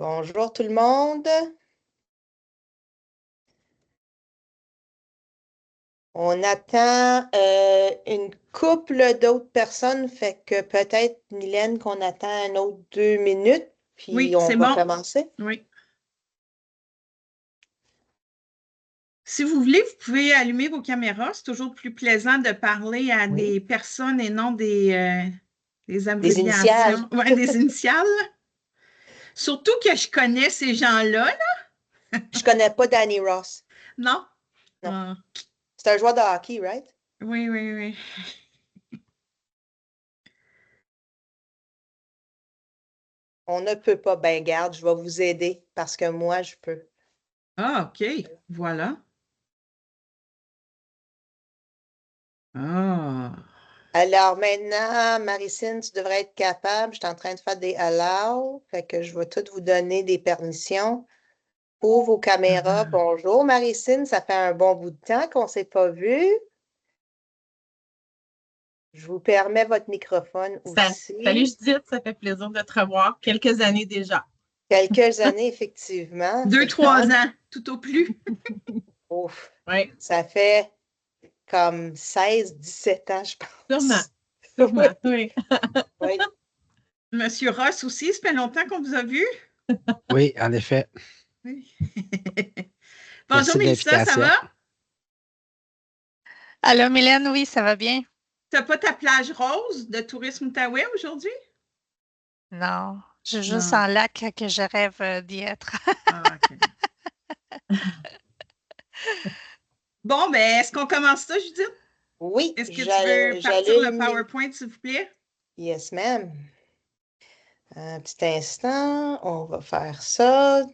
Bonjour tout le monde. On attend une couple d'autres personnes, fait que peut-être, Mylène, qu'on attend un autre 2 minutes, puis Oui, on c'est va bon. commencer. Oui. Si vous voulez, vous pouvez allumer vos caméras. C'est toujours plus plaisant de parler à Oui. des personnes et non des Des initiales. abréviations. Ouais, des initiales. Surtout que je connais ces gens-là, là. Je connais pas Danny Ross. Non? Non. Ah, C'est un joueur de hockey, right? oui, oui, oui. On ne peut pas. Ben, garde, je vais vous aider parce que moi, je peux. Ah, OK. Voilà. Ah. Alors maintenant, Maricine, tu devrais être capable. Je suis en train de faire des allows, fait que je vais toutes vous donner des permissions. Pour vos caméras, Ah. bonjour Maricine, ça fait un bon bout de temps qu'on ne s'est pas vu. Je vous permets votre microphone Salut aussi. Judith, ça fait plaisir de te revoir. Quelques années déjà. Quelques années, effectivement, c'est Deux, le trois fun. ans, tout au plus. Ouf, Oui, ça fait comme 16, 17 ans, je sûrement, pense. Oui, sûrement, oui. oui. Monsieur Ross aussi, ça fait longtemps qu'on vous a vu. Oui, en effet. Oui. Bonjour Merci de Mélissa, ça l'invitation. va? Allô, Mylène, oui, ça va bien? T'as pas ta plage rose de Tourisme Outaouais aujourd'hui? Non, je suis juste Non. en lac que je rêve d'y être. Ah, OK. Bon, ben, est-ce qu'on commence ça, Judith? Oui, Est-ce que tu veux partir le j'allume. PowerPoint, s'il vous plaît? Yes, ma'am. Un petit instant, on va faire ça.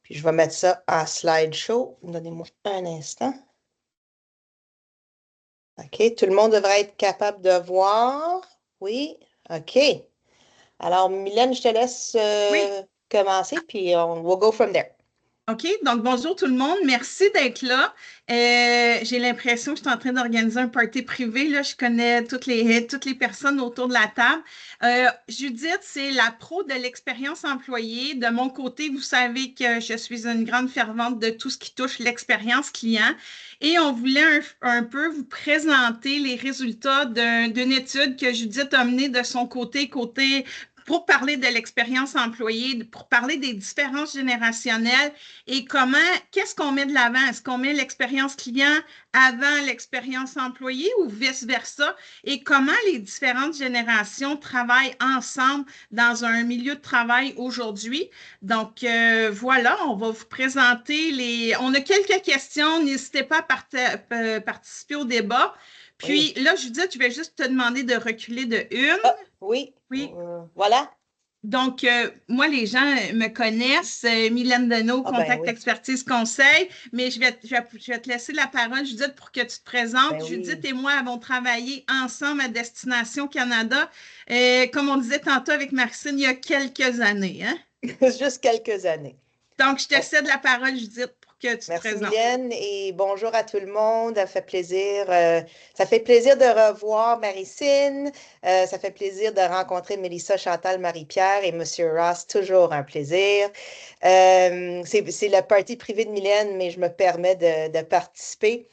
Puis je vais mettre ça en slideshow. Donnez-moi un instant. OK, tout le monde devrait être capable de voir. Oui, OK. Alors, Mylène, je te laisse Oui. commencer, puis on will go from there. OK, donc bonjour tout le monde. Merci d'être là. J'ai l'impression que je suis en train d'organiser un party privé. Là. Je connais toutes les personnes autour de la table. Judith, c'est la pro de l'expérience employée. De mon côté, vous savez que je suis une grande fervente de tout ce qui touche l'expérience client. Et on voulait un peu vous présenter les résultats d'une étude que Judith a menée de son côté pour parler de l'expérience employée, pour parler des différences générationnelles et qu'est-ce qu'on met de l'avant? Est-ce qu'on met l'expérience client avant l'expérience employée ou vice-versa? Et comment les différentes générations travaillent ensemble dans un milieu de travail aujourd'hui? Donc, voilà, on va vous présenter On a quelques questions, n'hésitez pas à participer au débat. Puis Oui. là, Judith, je vais juste te demander de reculer de une. Ah, oui. Oui. Voilà. Donc, moi, les gens me connaissent, Mylène Deneau, Ah, ben Contact oui. Expertise Conseil, mais je vais te laisser la parole, Judith, pour que tu te présentes. Ben Judith oui. et moi avons travaillé ensemble à Destination Canada, comme on disait tantôt avec Marcine, il y a quelques années. Hein? Juste quelques années. Donc, je te Bon. cède la parole, Judith, pour que tu te Merci présentes. Mylène et bonjour à tout le monde. Ça fait plaisir de revoir Maricine. Ça fait plaisir de rencontrer Mélissa, Chantal, Marie-Pierre et Monsieur Ross. Toujours un plaisir. C'est le party privé de Mylène, mais je me permets de participer.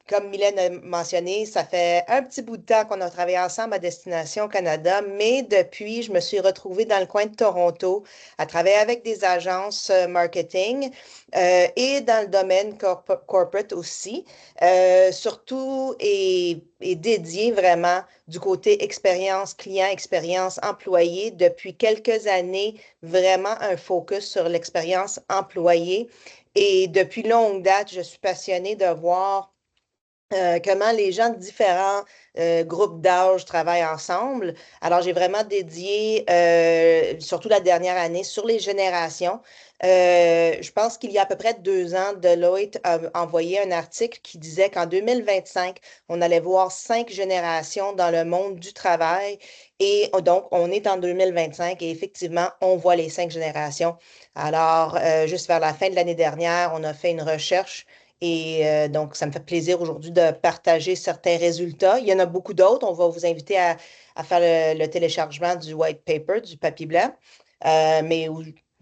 Comme Mylène a mentionné, ça fait un petit bout de temps qu'on a travaillé ensemble à Destination Canada, mais depuis, je me suis retrouvée dans le coin de Toronto à travailler avec des agences marketing et dans le domaine corporate aussi, surtout et dédié vraiment du côté expérience client, expérience employé. Depuis quelques années, vraiment un focus sur l'expérience employée. Et depuis longue date, je suis passionnée de voir comment les gens de différents groupes d'âge travaillent ensemble. Alors, j'ai vraiment dédié, surtout la dernière année, sur les générations. Je pense qu'il y a à peu près 2 ans, Deloitte a envoyé un article qui disait qu'en 2025, on allait voir 5 générations dans le monde du travail. Et donc, on est en 2025 et effectivement, on voit les 5 générations. Alors, juste vers la fin de l'année dernière, on a fait une recherche et donc, ça me fait plaisir aujourd'hui de partager certains résultats. Il y en a beaucoup d'autres. On va vous inviter à faire le téléchargement du white paper, du papier blanc. Mais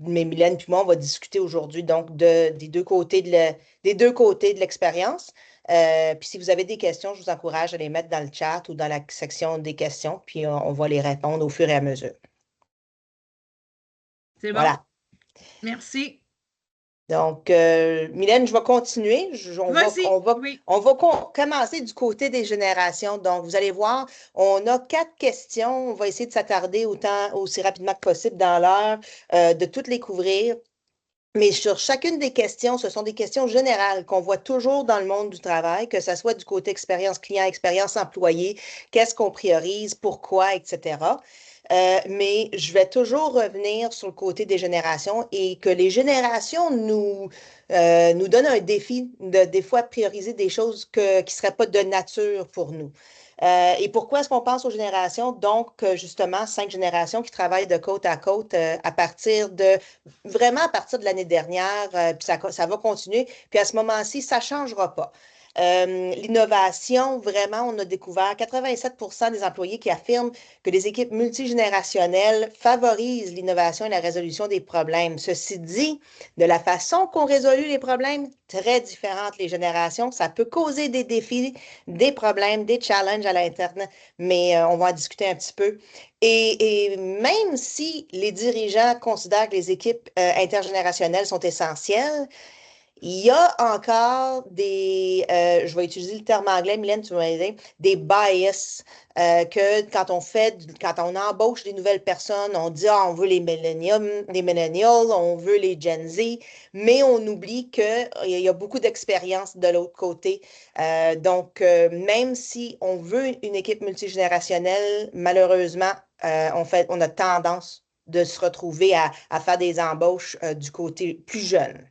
mais Mylène puis moi, on va discuter aujourd'hui donc des deux côtés de l'expérience. Puis si vous avez des questions, je vous encourage à les mettre dans le chat ou dans la section des questions, puis on va les répondre au fur et à mesure. C'est bon. Voilà. Merci. Donc, Mylène, je vais continuer. Vas-y. Oui. On va commencer du côté des générations. Donc, vous allez voir, on a 4 questions. On va essayer de s'attarder aussi rapidement que possible dans l'heure, de toutes les couvrir. Mais sur chacune des questions, ce sont des questions générales qu'on voit toujours dans le monde du travail, que ce soit du côté expérience client, expérience employé, qu'est-ce qu'on priorise, pourquoi, etc. Mais je vais toujours revenir sur le côté des générations et que les générations nous donnent un défi de des fois prioriser des choses qui ne seraient pas de nature pour nous. Et pourquoi est-ce qu'on pense aux générations? Donc, justement, 5 générations qui travaillent de côte à côte vraiment à partir de l'année dernière, puis ça va continuer. Puis à ce moment-ci, ça ne changera pas. L'innovation, vraiment, on a découvert 87% des employés qui affirment que les équipes multigénérationnelles favorisent l'innovation et la résolution des problèmes. Ceci dit, de la façon qu'on résout les problèmes, très différentes les générations, ça peut causer des défis, des problèmes, des challenges à l'interne, mais on va en discuter un petit peu. Et même si les dirigeants considèrent que les équipes intergénérationnelles sont essentielles, il y a encore je vais utiliser le terme anglais, Mylène, tu m'as aidé, des bias que quand on embauche des nouvelles personnes, on dit, on veut les millennials, on veut les Gen Z, mais on oublie qu'il y a beaucoup d'expérience de l'autre côté. Donc, même si on veut une équipe multigénérationnelle, malheureusement, on a tendance de se retrouver à faire des embauches du côté plus jeune.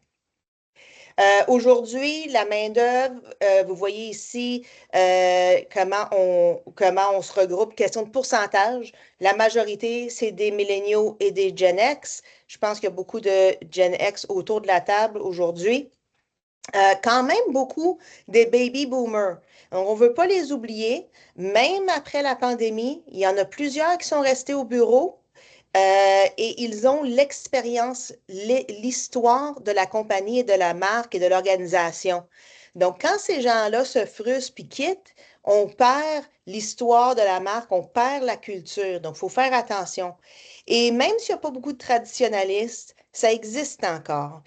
Aujourd'hui, la main-d'œuvre, vous voyez ici comment on se regroupe. Question de pourcentage. La majorité, c'est des milléniaux et des Gen X. Je pense qu'il y a beaucoup de Gen X autour de la table aujourd'hui. Quand même beaucoup des baby boomers. On ne veut pas les oublier. Même après la pandémie, il y en a plusieurs qui sont restés au bureau. Et ils ont l'expérience, l'histoire de la compagnie et de la marque et de l'organisation. Donc, quand ces gens-là se frustrent puis quittent, on perd l'histoire de la marque, on perd la culture. Donc, il faut faire attention. Et même s'il n'y a pas beaucoup de traditionalistes, ça existe encore.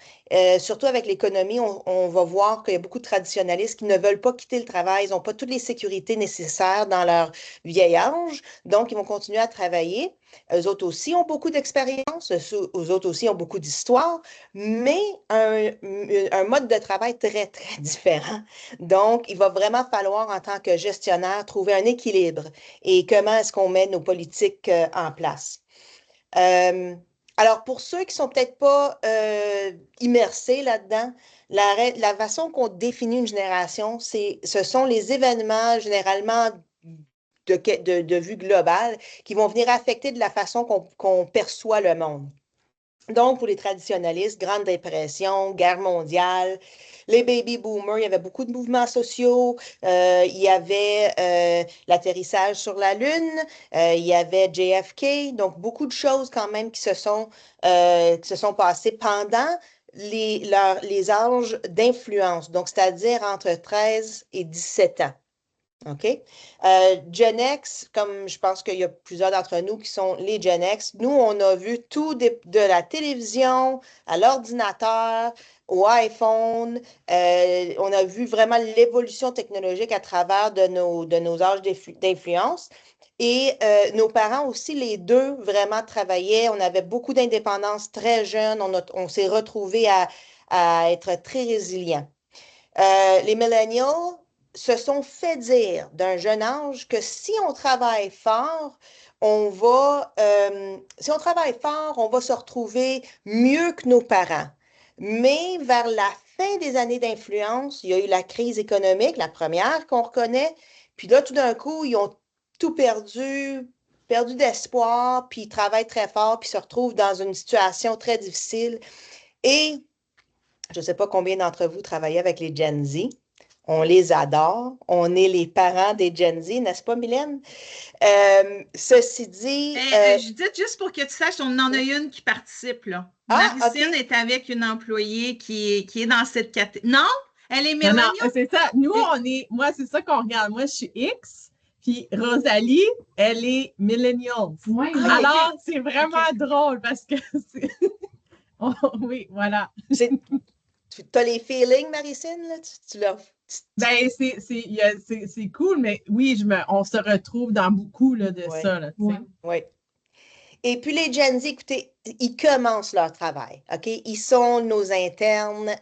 Surtout avec l'économie, on va voir qu'il y a beaucoup de traditionalistes qui ne veulent pas quitter le travail. Ils n'ont pas toutes les sécurités nécessaires dans leur vieil âge. Donc, ils vont continuer à travailler. Eux autres aussi ont beaucoup d'expérience, eux autres aussi ont beaucoup d'histoire, mais un mode de travail très, très différent. Donc, il va vraiment falloir, en tant que gestionnaire, trouver un équilibre et comment est-ce qu'on met nos politiques en place. Alors, pour ceux qui ne sont peut-être pas immersés là-dedans, la façon qu'on définit une génération, ce sont les événements généralement de vue globale qui vont venir affecter de la façon qu'on perçoit le monde. Donc, pour les traditionalistes, Grande Dépression, Guerre mondiale, les baby boomers, il y avait beaucoup de mouvements sociaux, il y avait l'atterrissage sur la Lune, il y avait JFK, donc beaucoup de choses quand même qui se sont passées pendant les âges d'influence, donc c'est-à-dire entre 13 et 17 ans. OK? Gen X, comme je pense qu'il y a plusieurs d'entre nous qui sont les Gen X, nous, on a vu tout de la télévision à l'ordinateur, au iPhone. On a vu vraiment l'évolution technologique à travers de nos âges d'influence. Et nos parents aussi, les deux, vraiment travaillaient. On avait beaucoup d'indépendance très jeune. On s'est retrouvés à être très résilients. Les millennials se sont fait dire d'un jeune âge que si on travaille fort, on va se retrouver mieux que nos parents. Mais vers la fin des années d'influence, il y a eu la crise économique, la première qu'on reconnaît. Puis là, tout d'un coup, ils ont tout perdu d'espoir, puis ils travaillent très fort, puis se retrouvent dans une situation très difficile. Et je ne sais pas combien d'entre vous travaillez avec les Gen Z. On les adore. On est les parents des Gen Z, n'est-ce pas, Mylène? Ceci dit... Judith, juste pour que tu saches, on en a une qui participe, là. Ah, Maricine OK. est avec une employée qui est dans cette catégorie. Non, elle est Non, non, millennial. c'est ça. Nous, moi, c'est ça qu'on regarde. Moi, je suis X, puis Rosalie, elle est millennial. Ouais, Ah, Alors, OK. c'est vraiment drôle parce que c'est. Oui, voilà. Tu as les feelings, Maricine, là? Tu leur... Ben, c'est cool, mais oui, on se retrouve dans beaucoup là, de Ouais. ça. Là, tu sais. Oui. Et puis les Gen Z, écoutez, ils commencent leur travail, OK? Ils sont nos internes,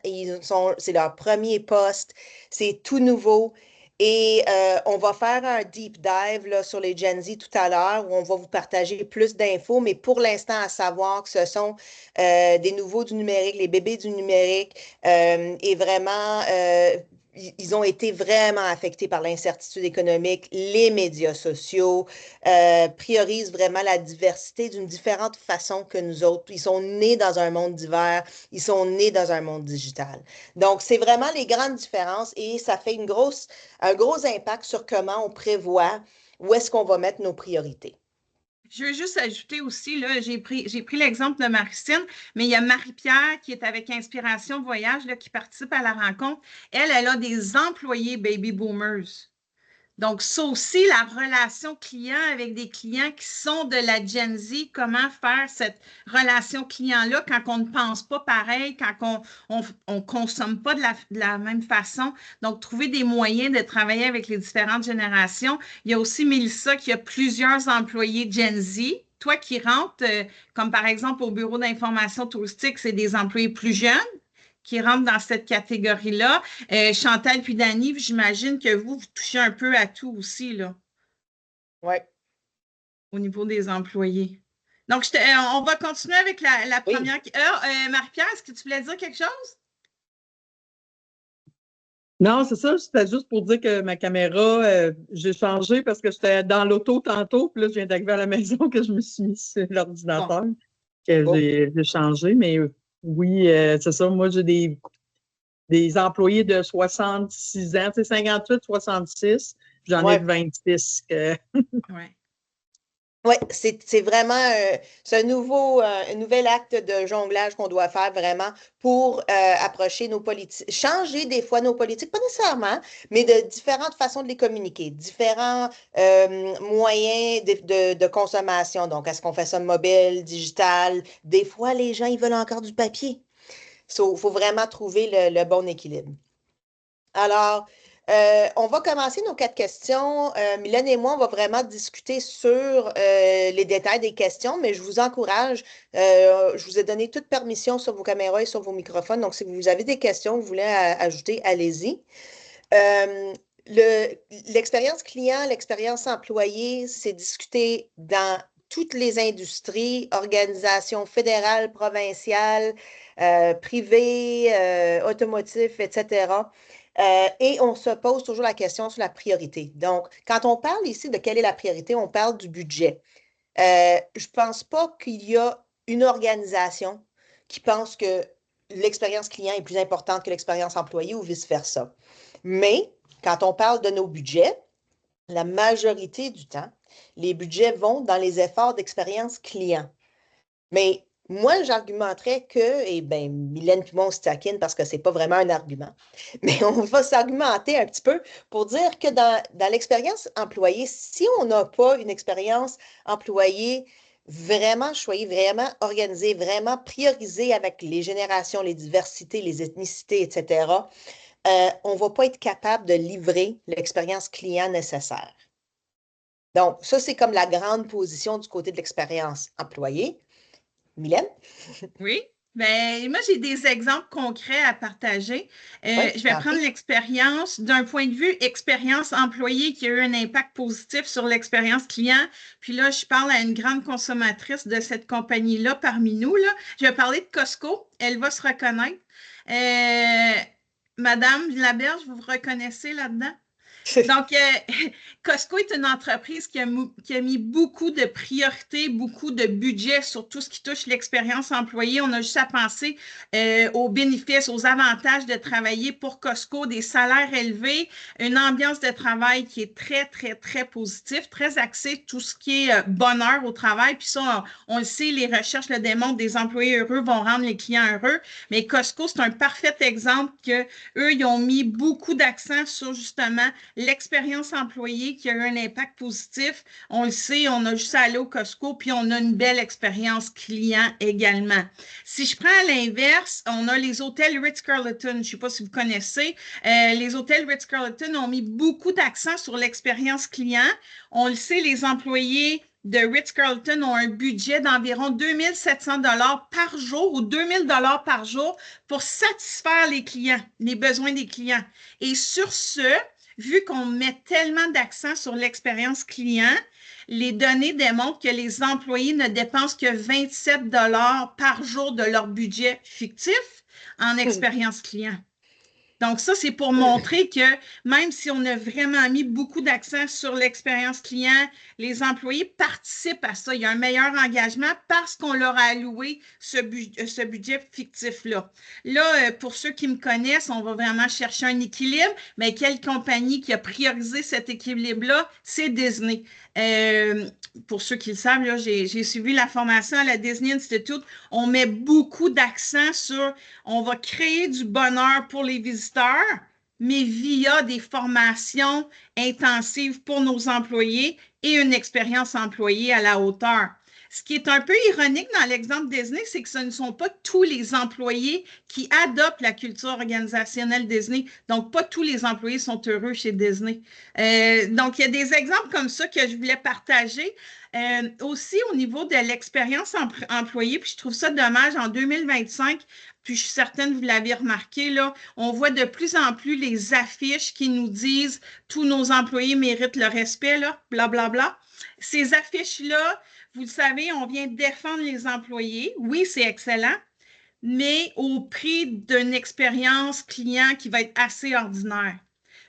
c'est leur premier poste, c'est tout nouveau. Et on va faire un deep dive là, sur les Gen Z tout à l'heure où on va vous partager plus d'infos, mais pour l'instant, à savoir que ce sont des nouveaux du numérique, les bébés du numérique, et vraiment, ils ont été vraiment affectés par l'incertitude économique, les médias sociaux, priorisent vraiment la diversité d'une différente façon que nous autres. Ils sont nés dans un monde divers, ils sont nés dans un monde digital. Donc, c'est vraiment les grandes différences et ça fait un gros impact sur comment on prévoit où est-ce qu'on va mettre nos priorités. Je veux juste ajouter aussi, là, j'ai pris l'exemple de Maricine, mais il y a Marie-Pierre qui est avec Inspiration Voyage, là, qui participe à la rencontre. Elle a des employés baby boomers. Donc, ça aussi, la relation client avec des clients qui sont de la Gen Z, comment faire cette relation client-là quand on ne pense pas pareil, quand on consomme pas de la même façon. Donc, trouver des moyens de travailler avec les différentes générations. Il y a aussi Mélissa qui a plusieurs employés Gen Z. Toi qui rentres, comme par exemple au bureau d'information touristique, c'est des employés plus jeunes qui rentrent dans cette catégorie-là. Chantal puis Dany, j'imagine que vous touchez un peu à tout aussi, là. Oui. Au niveau des employés. Donc, on va continuer avec la première. Oui. Marie-Pierre, est-ce que tu voulais dire quelque chose? Non, c'est ça. C'était juste pour dire que ma caméra, j'ai changé parce que j'étais dans l'auto tantôt, puis là, je viens d'arriver à la maison que je me suis mis sur l'ordinateur, que j'ai changé. Mais oui, c'est ça. Moi, j'ai des employés de 66 ans, tu sais, 58, 66. J'en ai de 26. Oui. Oui, c'est vraiment un nouvel acte de jonglage qu'on doit faire vraiment pour approcher nos politiques, changer des fois nos politiques, pas nécessairement, mais de différentes façons de les communiquer, différents moyens de consommation. Donc, est-ce qu'on fait ça mobile, digital? Des fois, les gens, ils veulent encore du papier. Il faut vraiment trouver le bon équilibre. Alors, on va commencer nos 4 questions. Mylène et moi, on va vraiment discuter sur les détails des questions, mais je vous encourage, je vous ai donné toute permission sur vos caméras et sur vos microphones. Donc, si vous avez des questions que vous voulez ajouter, allez-y. L'expérience client, l'expérience employée, c'est discuté dans toutes les industries, organisations fédérales, provinciales, privées, automotifs, etc. Et on se pose toujours la question sur la priorité. Donc, quand on parle ici de quelle est la priorité, on parle du budget. Je ne pense pas qu'il y a une organisation qui pense que l'expérience client est plus importante que l'expérience employée ou vice-versa. Mais quand on parle de nos budgets, la majorité du temps, les budgets vont dans les efforts d'expérience client. Mais moi, j'argumenterais que, et bien, Mylène et moi, on se taquine parce que ce n'est pas vraiment un argument, mais on va s'argumenter un petit peu pour dire que dans l'expérience employée, si on n'a pas une expérience employée vraiment choyée, vraiment organisée, vraiment priorisée avec les générations, les diversités, les ethnicités, etc., on ne va pas être capable de livrer l'expérience client nécessaire. Donc, ça, c'est comme la grande position du côté de l'expérience employée. Mylène? Oui. Ben, moi, j'ai des exemples concrets à partager. Je vais prendre l'expérience d'un point de vue expérience employée qui a eu un impact positif sur l'expérience client. Puis là, je parle à une grande consommatrice de cette compagnie-là parmi nous, là. Je vais parler de Costco. Elle va se reconnaître. Madame Laberge, vous vous reconnaissez là-dedans? Donc, Costco est une entreprise qui a mis beaucoup de priorités, beaucoup de budget sur tout ce qui touche l'expérience employée. On a juste à penser aux bénéfices, aux avantages de travailler pour Costco, des salaires élevés, une ambiance de travail qui est très, très, très positive, très axée tout ce qui est bonheur au travail. Puis ça, on le sait, les recherches le démontrent, des employés heureux vont rendre les clients heureux. Mais Costco, c'est un parfait exemple que eux, ils ont mis beaucoup d'accent sur justement l'expérience employée qui a eu un impact positif. On le sait, on a juste à aller au Costco, puis on a une belle expérience client également. Si je prends à l'inverse, on a les hôtels Ritz-Carlton. Je ne sais pas si vous connaissez. Les hôtels Ritz-Carlton ont mis beaucoup d'accent sur l'expérience client. On le sait, les employés de Ritz-Carlton ont un budget d'environ 2 700 $ par jour ou 2 000 $ par jour pour satisfaire les clients, les besoins des clients. Et sur ce, vu qu'on met tellement d'accent sur l'expérience client, les données démontrent que les employés ne dépensent que 27 $ par jour de leur budget fictif en expérience client. Donc, ça, c'est pour montrer que même si on a vraiment mis beaucoup d'accent sur l'expérience client, les employés participent à ça. Il y a un meilleur engagement parce qu'on leur a alloué ce budget fictif-là. Là, pour ceux qui me connaissent, on va vraiment chercher un équilibre. Mais quelle compagnie qui a priorisé cet équilibre-là? C'est Disney. Pour ceux qui le savent, là, j'ai suivi la formation à la Disney Institute. On met beaucoup d'accent sur on va créer du bonheur pour les visiteurs, mais via des formations intensives pour nos employés et une expérience employée à la hauteur. Ce qui est un peu ironique dans l'exemple Disney, c'est que ce ne sont pas tous les employés qui adoptent la culture organisationnelle Disney. Donc, pas tous les employés sont heureux chez Disney. Donc, il y a des exemples comme ça que je voulais partager. Aussi, au niveau de l'expérience employée, puis je trouve ça dommage, en 2025, puis je suis certaine que vous l'avez remarqué, là, on voit de plus en plus les affiches qui nous disent « Tous nos employés méritent le respect », là, blablabla. Ces affiches-là, vous le savez, on vient défendre les employés. Oui, c'est excellent, mais au prix d'une expérience client qui va être assez ordinaire.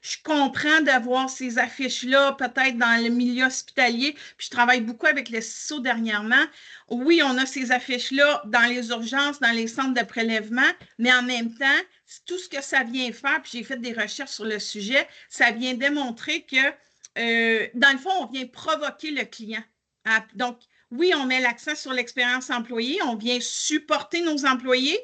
Je comprends d'avoir ces affiches-là, peut-être dans le milieu hospitalier, puis je travaille beaucoup avec le CISO dernièrement. Oui, on a ces affiches-là dans les urgences, dans les centres de prélèvement, mais en même temps, tout ce que ça vient faire, puis j'ai fait des recherches sur le sujet, ça vient démontrer que, dans le fond, on vient provoquer le client. Donc, oui, on met l'accent sur l'expérience employée, on vient supporter nos employés,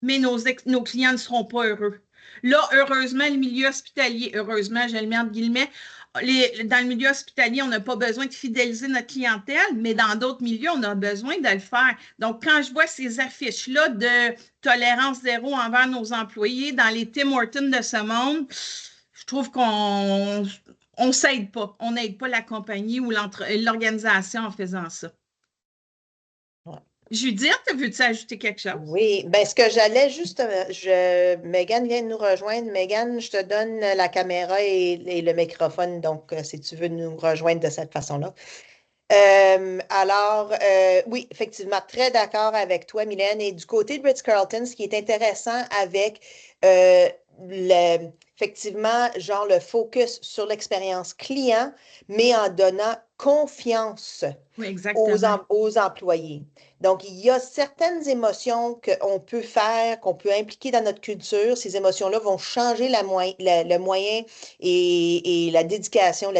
mais nos clients ne seront pas heureux. Là, heureusement, le milieu hospitalier, heureusement, je le mets entre guillemets, dans le milieu hospitalier, on n'a pas besoin de fidéliser notre clientèle, mais dans d'autres milieux, on a besoin de le faire. Donc, quand je vois ces affiches-là de tolérance zéro envers nos employés dans les Tim Hortons de ce monde, je trouve qu'on ne s'aide pas. On n'aide pas la compagnie ou l'organisation en faisant ça. Judith, veux-tu ajouter quelque chose? Oui, bien, ce que j'allais juste, Megan vient de nous rejoindre. Megan, je te donne la caméra et le microphone, donc si tu veux nous rejoindre de cette façon-là. Oui, effectivement, très d'accord avec toi, Mylène. Et du côté de Ritz-Carlton, ce qui est intéressant avec effectivement, genre le focus sur l'expérience client, mais en donnant confiance aux employés. Donc, il y a certaines émotions qu'on peut faire, qu'on peut impliquer dans notre culture. Ces émotions-là vont changer le moyen et la dédication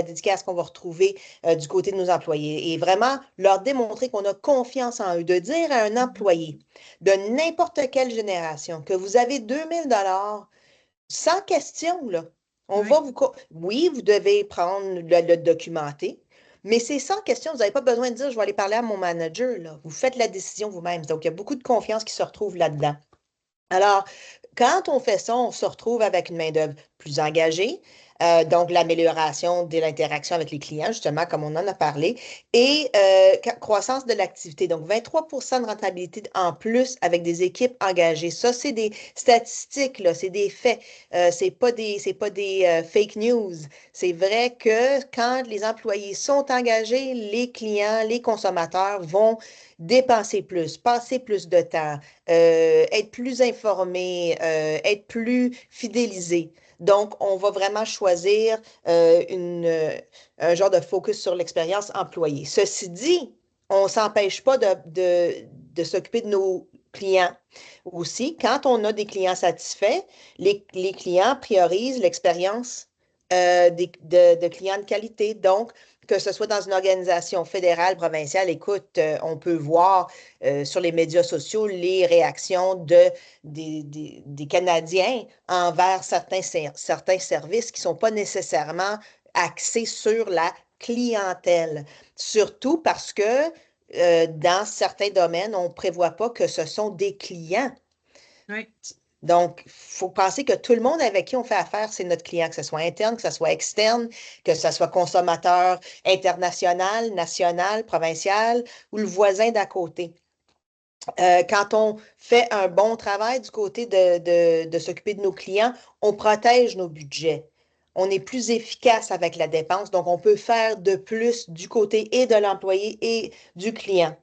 qu'on va retrouver du côté de nos employés. Et vraiment, leur démontrer qu'on a confiance en eux. De dire à un employé de n'importe quelle génération que vous avez 2 000 $ sans question, là. Oui, vous devez prendre le documenter, mais c'est sans question. Vous n'avez pas besoin de dire, je vais aller parler à mon manager, là. Vous faites la décision vous-même. Donc, il y a beaucoup de confiance qui se retrouve là-dedans. Alors, quand on fait ça, on se retrouve avec une main-d'œuvre plus engagée, donc l'amélioration de l'interaction avec les clients, justement, comme on en a parlé, et croissance de l'activité. Donc, 23% de rentabilité en plus avec des équipes engagées. Ça, c'est des statistiques, là, c'est des faits. C'est pas des fake news. C'est vrai que quand les employés sont engagés, les clients, les consommateurs vont dépenser plus, passer plus de temps, être plus informés, être plus fidélisés. Donc, on va vraiment choisir un genre de focus sur l'expérience employée. Ceci dit, on ne s'empêche pas de s'occuper de nos clients aussi. Quand on a des clients satisfaits, les clients priorisent l'expérience de clients de qualité. Donc, que ce soit dans une organisation fédérale, provinciale, écoute, on peut voir sur les médias sociaux les réactions des Canadiens envers certains services qui ne sont pas nécessairement axés sur la clientèle. Surtout parce que dans certains domaines, on ne prévoit pas que ce sont des clients. Oui. Donc, il faut penser que tout le monde avec qui on fait affaire, c'est notre client, que ce soit interne, que ce soit externe, que ce soit consommateur international, national, provincial ou le voisin d'à côté. Quand on fait un bon travail du côté de s'occuper de nos clients, on protège nos budgets. On est plus efficace avec la dépense, donc on peut faire de plus du côté et de l'employé et du client.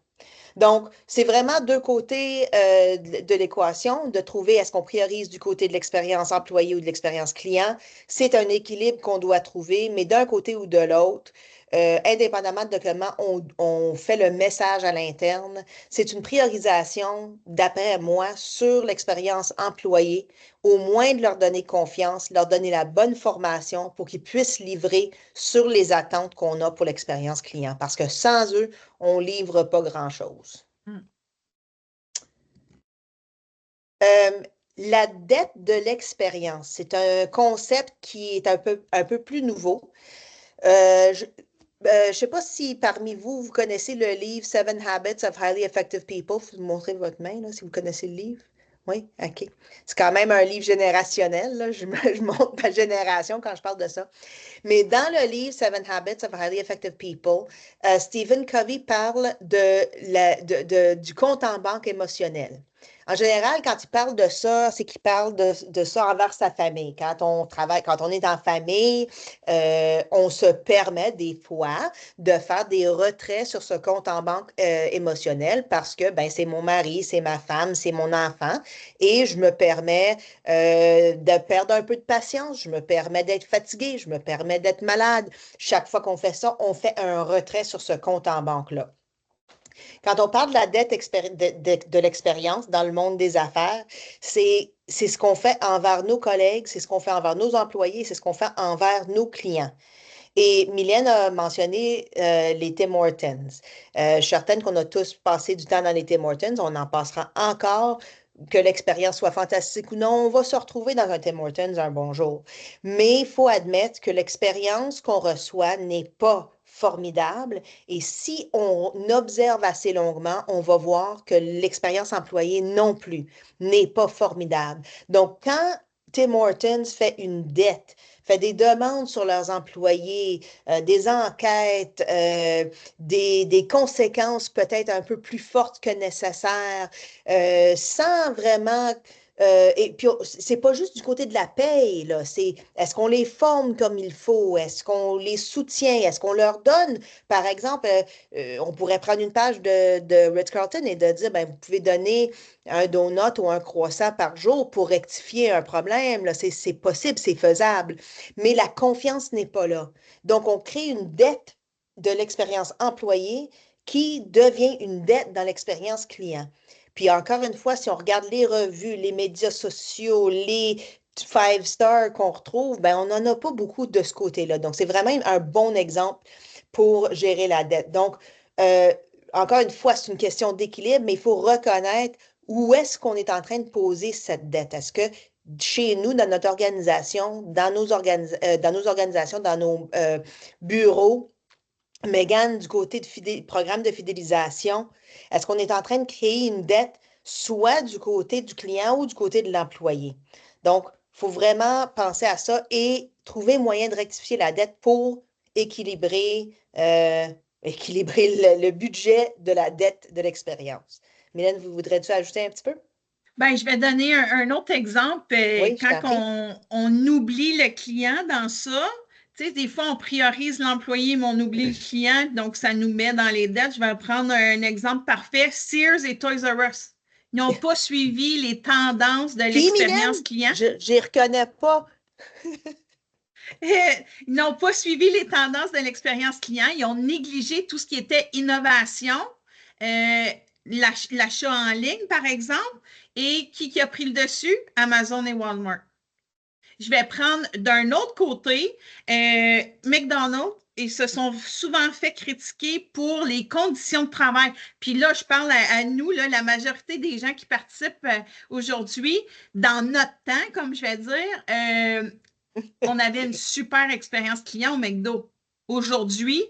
Donc, c'est vraiment deux côtés de l'équation, de trouver est-ce qu'on priorise du côté de l'expérience employée ou de l'expérience client. C'est un équilibre qu'on doit trouver, mais d'un côté ou de l'autre, indépendamment de comment on fait le message à l'interne, c'est une priorisation, d'après moi, sur l'expérience employée, au moins de leur donner confiance, leur donner la bonne formation pour qu'ils puissent livrer sur les attentes qu'on a pour l'expérience client. Parce que sans eux, on ne livre pas grand-chose. La dette de l'expérience, c'est un concept qui est un peu plus nouveau. Je ne sais pas si parmi vous, vous connaissez le livre Seven Habits of Highly Effective People. Vous montrez votre main là, si vous connaissez le livre. Oui, OK. C'est quand même un livre générationnel. Là. Je montre ma génération quand je parle de ça. Mais dans le livre Seven Habits of Highly Effective People, Stephen Covey parle du compte en banque émotionnel. En général, quand il parle de ça, c'est qu'il parle de ça envers sa famille. Quand on travaille, quand on est en famille, on se permet des fois de faire des retraits sur ce compte en banque émotionnel parce que ben, c'est mon mari, c'est ma femme, c'est mon enfant et je me permets de perdre un peu de patience, je me permets d'être fatiguée, je me permets d'être malade. Chaque fois qu'on fait ça, on fait un retrait sur ce compte en banque-là. Quand on parle de la dette de l'expérience dans le monde des affaires, c'est ce qu'on fait envers nos collègues, c'est ce qu'on fait envers nos employés, c'est ce qu'on fait envers nos clients. Et Mylène a mentionné les Tim Hortons. Je suis certaine qu'on a tous passé du temps dans les Tim Hortons, on en passera encore. Que l'expérience soit fantastique ou non, on va se retrouver dans un Tim Hortons un bon jour. Mais il faut admettre que l'expérience qu'on reçoit n'est pas formidable. Et si on observe assez longuement, on va voir que l'expérience employée non plus n'est pas formidable. Donc, quand Tim Hortons fait une dette, fait des demandes sur leurs employés, des enquêtes, des conséquences peut-être un peu plus fortes que nécessaire, sans vraiment... et puis, c'est pas juste du côté de la paye, là. C'est est-ce qu'on les forme comme il faut? Est-ce qu'on les soutient? Est-ce qu'on leur donne, par exemple, on pourrait prendre une page de Ritz-Carlton et de dire, ben, vous pouvez donner un donut ou un croissant par jour pour rectifier un problème. Là. C'est possible, c'est faisable. Mais la confiance n'est pas là. Donc, on crée une dette de l'expérience employée qui devient une dette dans l'expérience client. Puis encore une fois, si on regarde les revues, les médias sociaux, les 5 stars qu'on retrouve, ben on n'en a pas beaucoup de ce côté-là. Donc, c'est vraiment un bon exemple pour gérer la dette. Donc, encore une fois, c'est une question d'équilibre, mais il faut reconnaître où est-ce qu'on est en train de poser cette dette. Est-ce que chez nous, dans notre organisation, dans nos organisations, dans nos bureaux, Megan, du côté de programme de fidélisation, est-ce qu'on est en train de créer une dette soit du côté du client ou du côté de l'employé? Donc, il faut vraiment penser à ça et trouver moyen de rectifier la dette pour équilibrer le budget de la dette de l'expérience. Mylène, vous voudrez-tu ajouter un petit peu? Ben, je vais donner un autre exemple. Oui, quand on oublie le client dans ça, tu sais, des fois, on priorise l'employé, mais on oublie le client, donc ça nous met dans les dettes. Je vais prendre un exemple parfait. Sears et Toys R Us. Ils n'ont pas suivi les tendances de l'expérience client. Je ne reconnais pas Ils n'ont pas suivi les tendances de l'expérience client. Ils ont négligé tout ce qui était innovation, l'achat en ligne, par exemple. Et qui a pris le dessus? Amazon et Walmart. Je vais prendre d'un autre côté, McDonald's. Ils se sont souvent fait critiquer pour les conditions de travail. Puis là, je parle à nous, là, la majorité des gens qui participent aujourd'hui, dans notre temps, comme je vais dire, on avait une super expérience client au McDo. Aujourd'hui,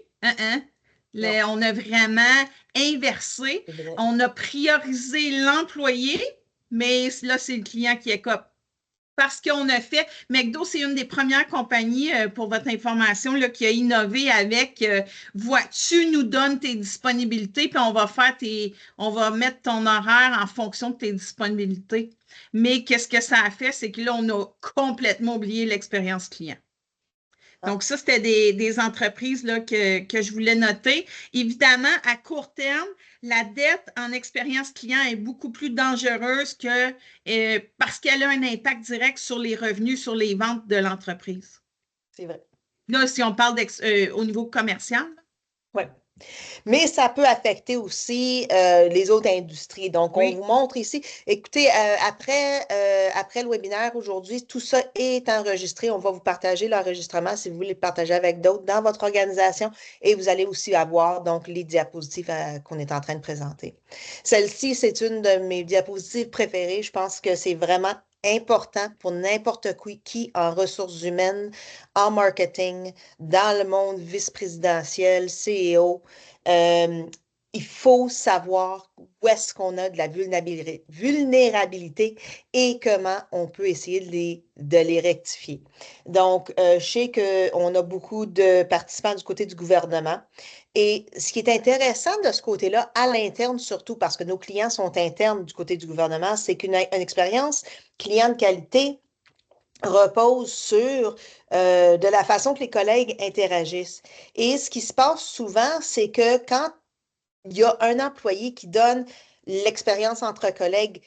on a vraiment inversé. On a priorisé l'employé, mais là, c'est le client qui écope. Parce qu'on a fait, McDo, c'est une des premières compagnies, pour votre information, là, qui a innové avec tu nous donnes tes disponibilités, puis on va mettre ton horaire en fonction de tes disponibilités. Mais qu'est-ce que ça a fait? C'est que là, on a complètement oublié l'expérience client. Donc, ça, c'était des entreprises là, que je voulais noter. Évidemment, à court terme, la dette en expérience client est beaucoup plus dangereuse parce qu'elle a un impact direct sur les revenus, sur les ventes de l'entreprise. C'est vrai. Là, si on parle au niveau commercial. Oui. Mais ça peut affecter aussi les autres industries. Donc, on vous montre ici. Écoutez, après le webinaire aujourd'hui, tout ça est enregistré. On va vous partager l'enregistrement si vous voulez le partager avec d'autres dans votre organisation. Et vous allez aussi avoir donc les diapositives qu'on est en train de présenter. Celle-ci, c'est une de mes diapositives préférées. Je pense que c'est vraiment important pour n'importe qui en ressources humaines, en marketing, dans le monde vice-présidentiel, CEO. Il faut savoir où est-ce qu'on a de la vulnérabilité et comment on peut essayer de les rectifier. Donc, je sais qu'on a beaucoup de participants du côté du gouvernement. Et ce qui est intéressant de ce côté-là, à l'interne surtout, parce que nos clients sont internes du côté du gouvernement, c'est qu'une expérience client de qualité repose sur de la façon que les collègues interagissent. Et ce qui se passe souvent, c'est que quand il y a un employé qui donne l'expérience entre collègues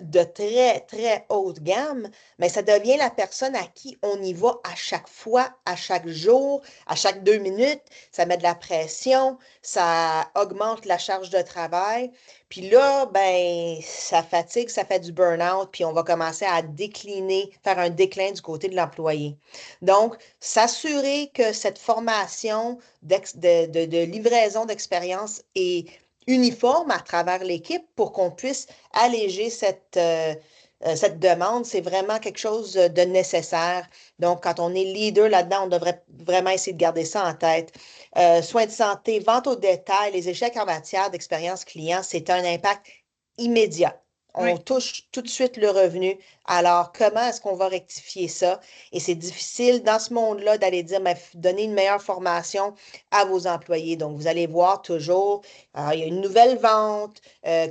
de très, très haute gamme, mais ça devient la personne à qui on y va à chaque fois, à chaque jour, à chaque 2 minutes. Ça met de la pression, ça augmente la charge de travail. Puis là, ben, ça fatigue, ça fait du burn-out, puis on va commencer à décliner, faire un déclin du côté de l'employé. Donc, s'assurer que cette formation de livraison d'expérience est uniforme à travers l'équipe pour qu'on puisse alléger cette demande, c'est vraiment quelque chose de nécessaire. Donc, quand on est leader là-dedans, on devrait vraiment essayer de garder ça en tête. Soins de santé, vente au détail, les échecs en matière d'expérience client, c'est un impact immédiat. On touche tout de suite le revenu. Alors, comment est-ce qu'on va rectifier ça? Et c'est difficile dans ce monde-là d'aller dire, mais donner une meilleure formation à vos employés. Donc, vous allez voir toujours, il y a une nouvelle vente.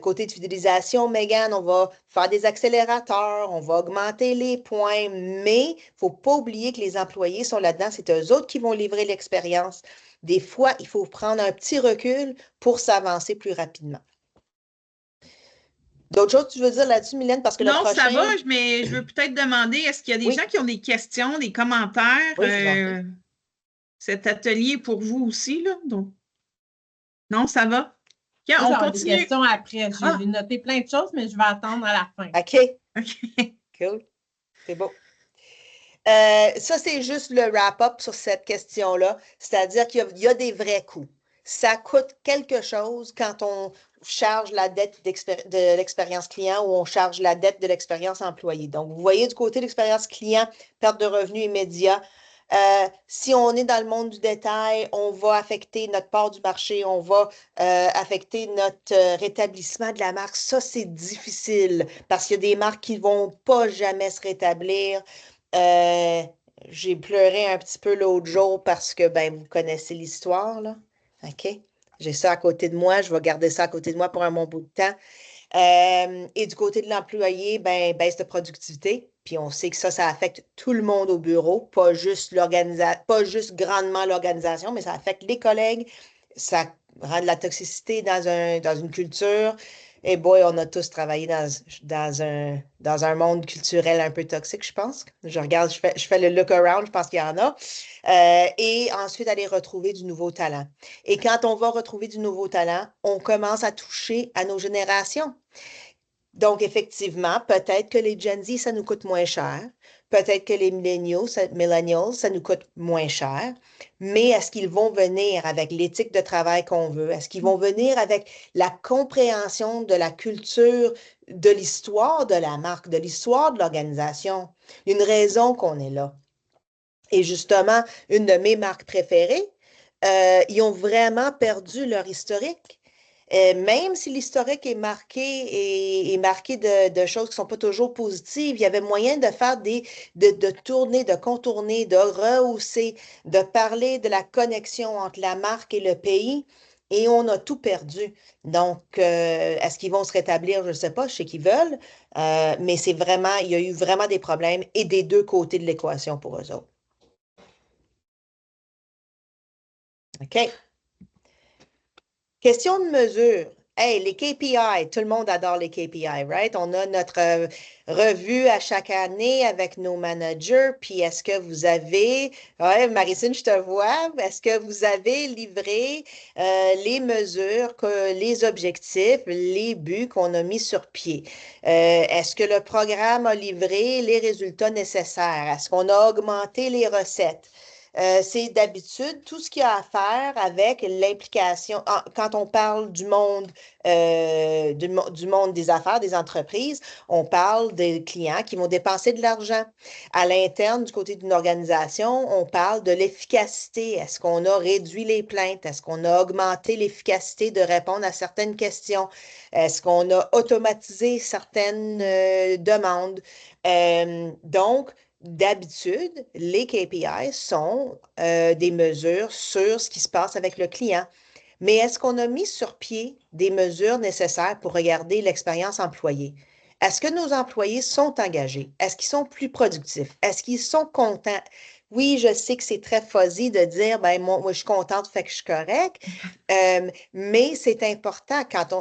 Côté de fidélisation, Megan, on va faire des accélérateurs, on va augmenter les points, mais il ne faut pas oublier que les employés sont là-dedans. C'est eux autres qui vont livrer l'expérience. Des fois, il faut prendre un petit recul pour s'avancer plus rapidement. D'autres choses que tu veux dire là-dessus, Mylène? Parce que non, le prochain... ça va, mais je veux peut-être demander, est-ce qu'il y a des gens qui ont des questions, des commentaires? Cet atelier pour vous aussi, là? Donc... Non, ça va? Okay, on continue. Des questions après. J'ai noté plein de choses, mais je vais attendre à la fin. OK. Cool. C'est beau. Ça, c'est juste le wrap-up sur cette question-là. C'est-à-dire qu'il y a des vrais coûts. Ça coûte quelque chose quand on charge la dette de l'expérience client ou on charge la dette de l'expérience employé. Donc, vous voyez du côté de l'expérience client, perte de revenus immédiat. Si on est dans le monde du détail, on va affecter notre part du marché, on va affecter notre rétablissement de la marque. Ça, c'est difficile parce qu'il y a des marques qui ne vont pas jamais se rétablir. J'ai pleuré un petit peu l'autre jour parce que, ben, vous connaissez l'histoire, là. OK? J'ai ça à côté de moi. Je vais garder ça à côté de moi pour un bon bout de temps. Et du côté de l'employé, ben, baisse de productivité. Puis on sait que ça affecte tout le monde au bureau, pas juste grandement l'organisation, mais ça affecte les collègues. Ça rend de la toxicité dans une culture. Et boy, on a tous travaillé dans un monde culturel un peu toxique, je pense. Je regarde, je fais le look around, je pense qu'il y en a. Et ensuite, aller retrouver du nouveau talent. Et quand on va retrouver du nouveau talent, on commence à toucher à nos générations. Donc, effectivement, peut-être que les Gen Z, ça nous coûte moins cher. Peut-être que les millennials, ça nous coûte moins cher. Mais est-ce qu'ils vont venir avec l'éthique de travail qu'on veut? Est-ce qu'ils vont venir avec la compréhension de la culture, de l'histoire de la marque, de l'histoire de l'organisation? Une raison qu'on est là. Et justement, une de mes marques préférées, ils ont vraiment perdu leur historique. Même si l'historique est marqué de choses qui ne sont pas toujours positives, il y avait moyen de faire de tourner, de contourner, de rehausser, de parler de la connexion entre la marque et le pays. Et on a tout perdu. Donc, est-ce qu'ils vont se rétablir? Je ne sais pas, je sais qu'ils veulent, mais il y a eu vraiment des problèmes et des deux côtés de l'équation pour eux autres. OK. Question de mesure. Hey, les KPI, tout le monde adore les KPI, right? On a notre revue à chaque année avec nos managers. Puis est-ce que vous avez, ouais, Maricine, je te vois, est-ce que vous avez livré les mesures, les objectifs, les buts qu'on a mis sur pied? Est-ce que le programme a livré les résultats nécessaires? Est-ce qu'on a augmenté les recettes? C'est d'habitude tout ce qu'il y a à faire avec l'implication. Quand on parle du monde des affaires, des entreprises, on parle des clients qui vont dépenser de l'argent. À l'interne, du côté d'une organisation, on parle de l'efficacité. Est-ce qu'on a réduit les plaintes? Est-ce qu'on a augmenté l'efficacité de répondre à certaines questions? Est-ce qu'on a automatisé certaines demandes? Donc, d'habitude, les KPI sont des mesures sur ce qui se passe avec le client. Mais est-ce qu'on a mis sur pied des mesures nécessaires pour regarder l'expérience employée? Est-ce que nos employés sont engagés? Est-ce qu'ils sont plus productifs? Est-ce qu'ils sont contents? Oui, je sais que c'est très fuzzy de dire, ben moi, je suis contente, fait que je suis correcte. Mais c'est important quand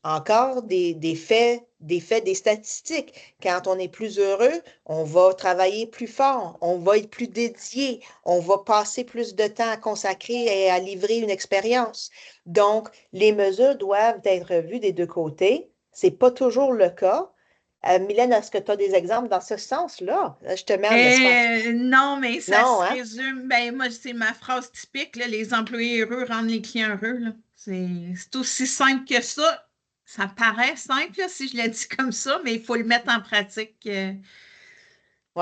encore des faits, des statistiques. Quand on est plus heureux, on va travailler plus fort, on va être plus dédié, on va passer plus de temps à consacrer et à livrer une expérience. Donc, les mesures doivent être vues des deux côtés. Ce n'est pas toujours le cas. Mylène, est-ce que tu as des exemples dans ce sens-là? Je te mets en espace. Non, mais ça Non, se hein? résume. Ben, moi, c'est ma phrase typique, là, les employés heureux rendent les clients heureux. Là. C'est aussi simple que ça. Ça paraît simple là, si je l'ai dit comme ça, mais il faut le mettre en pratique. Ouais.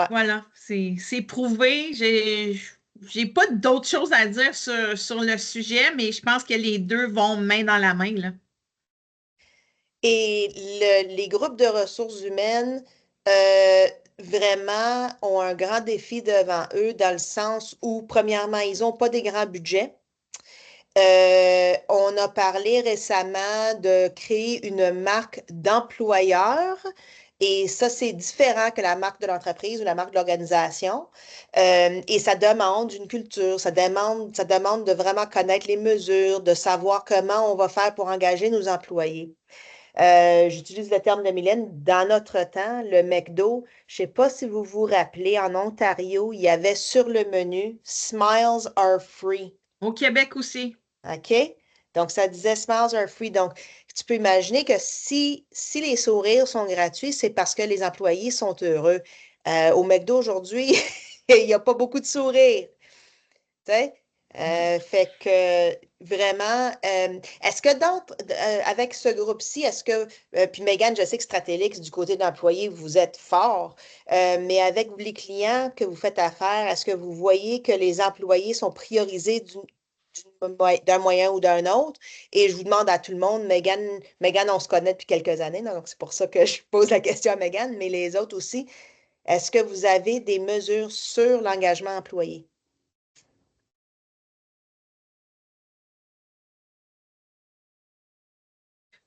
Voilà, c'est prouvé. J'ai pas d'autres choses à dire sur le sujet, mais je pense que les deux vont main dans la main, là. Et les groupes de ressources humaines vraiment ont un grand défi devant eux dans le sens où, premièrement, ils n'ont pas des grands budgets. On a parlé récemment de créer une marque d'employeur. Et ça, c'est différent que la marque de l'entreprise ou la marque de l'organisation. Et ça demande une culture, ça demande de vraiment connaître les mesures, de savoir comment on va faire pour engager nos employés. J'utilise le terme de Mylène. Dans notre temps, le McDo, je ne sais pas si vous vous rappelez, en Ontario, il y avait sur le menu Smiles are free. Au Québec aussi. OK? Donc, ça disait Smiles are free. Donc, tu peux imaginer que si les sourires sont gratuits, c'est parce que les employés sont heureux. Au McDo aujourd'hui, il n'y a pas beaucoup de sourires. Tu sais? Fait que vraiment, est-ce que avec ce groupe-ci, puis Megan, je sais que Stratélix, du côté de l'employé, vous êtes fort, mais avec les clients que vous faites affaire, est-ce que vous voyez que les employés sont priorisés d'un moyen ou d'un autre? Et je vous demande à tout le monde, Megan, on se connaît depuis quelques années, donc c'est pour ça que je pose la question à Megan, mais les autres aussi, est-ce que vous avez des mesures sur l'engagement employé?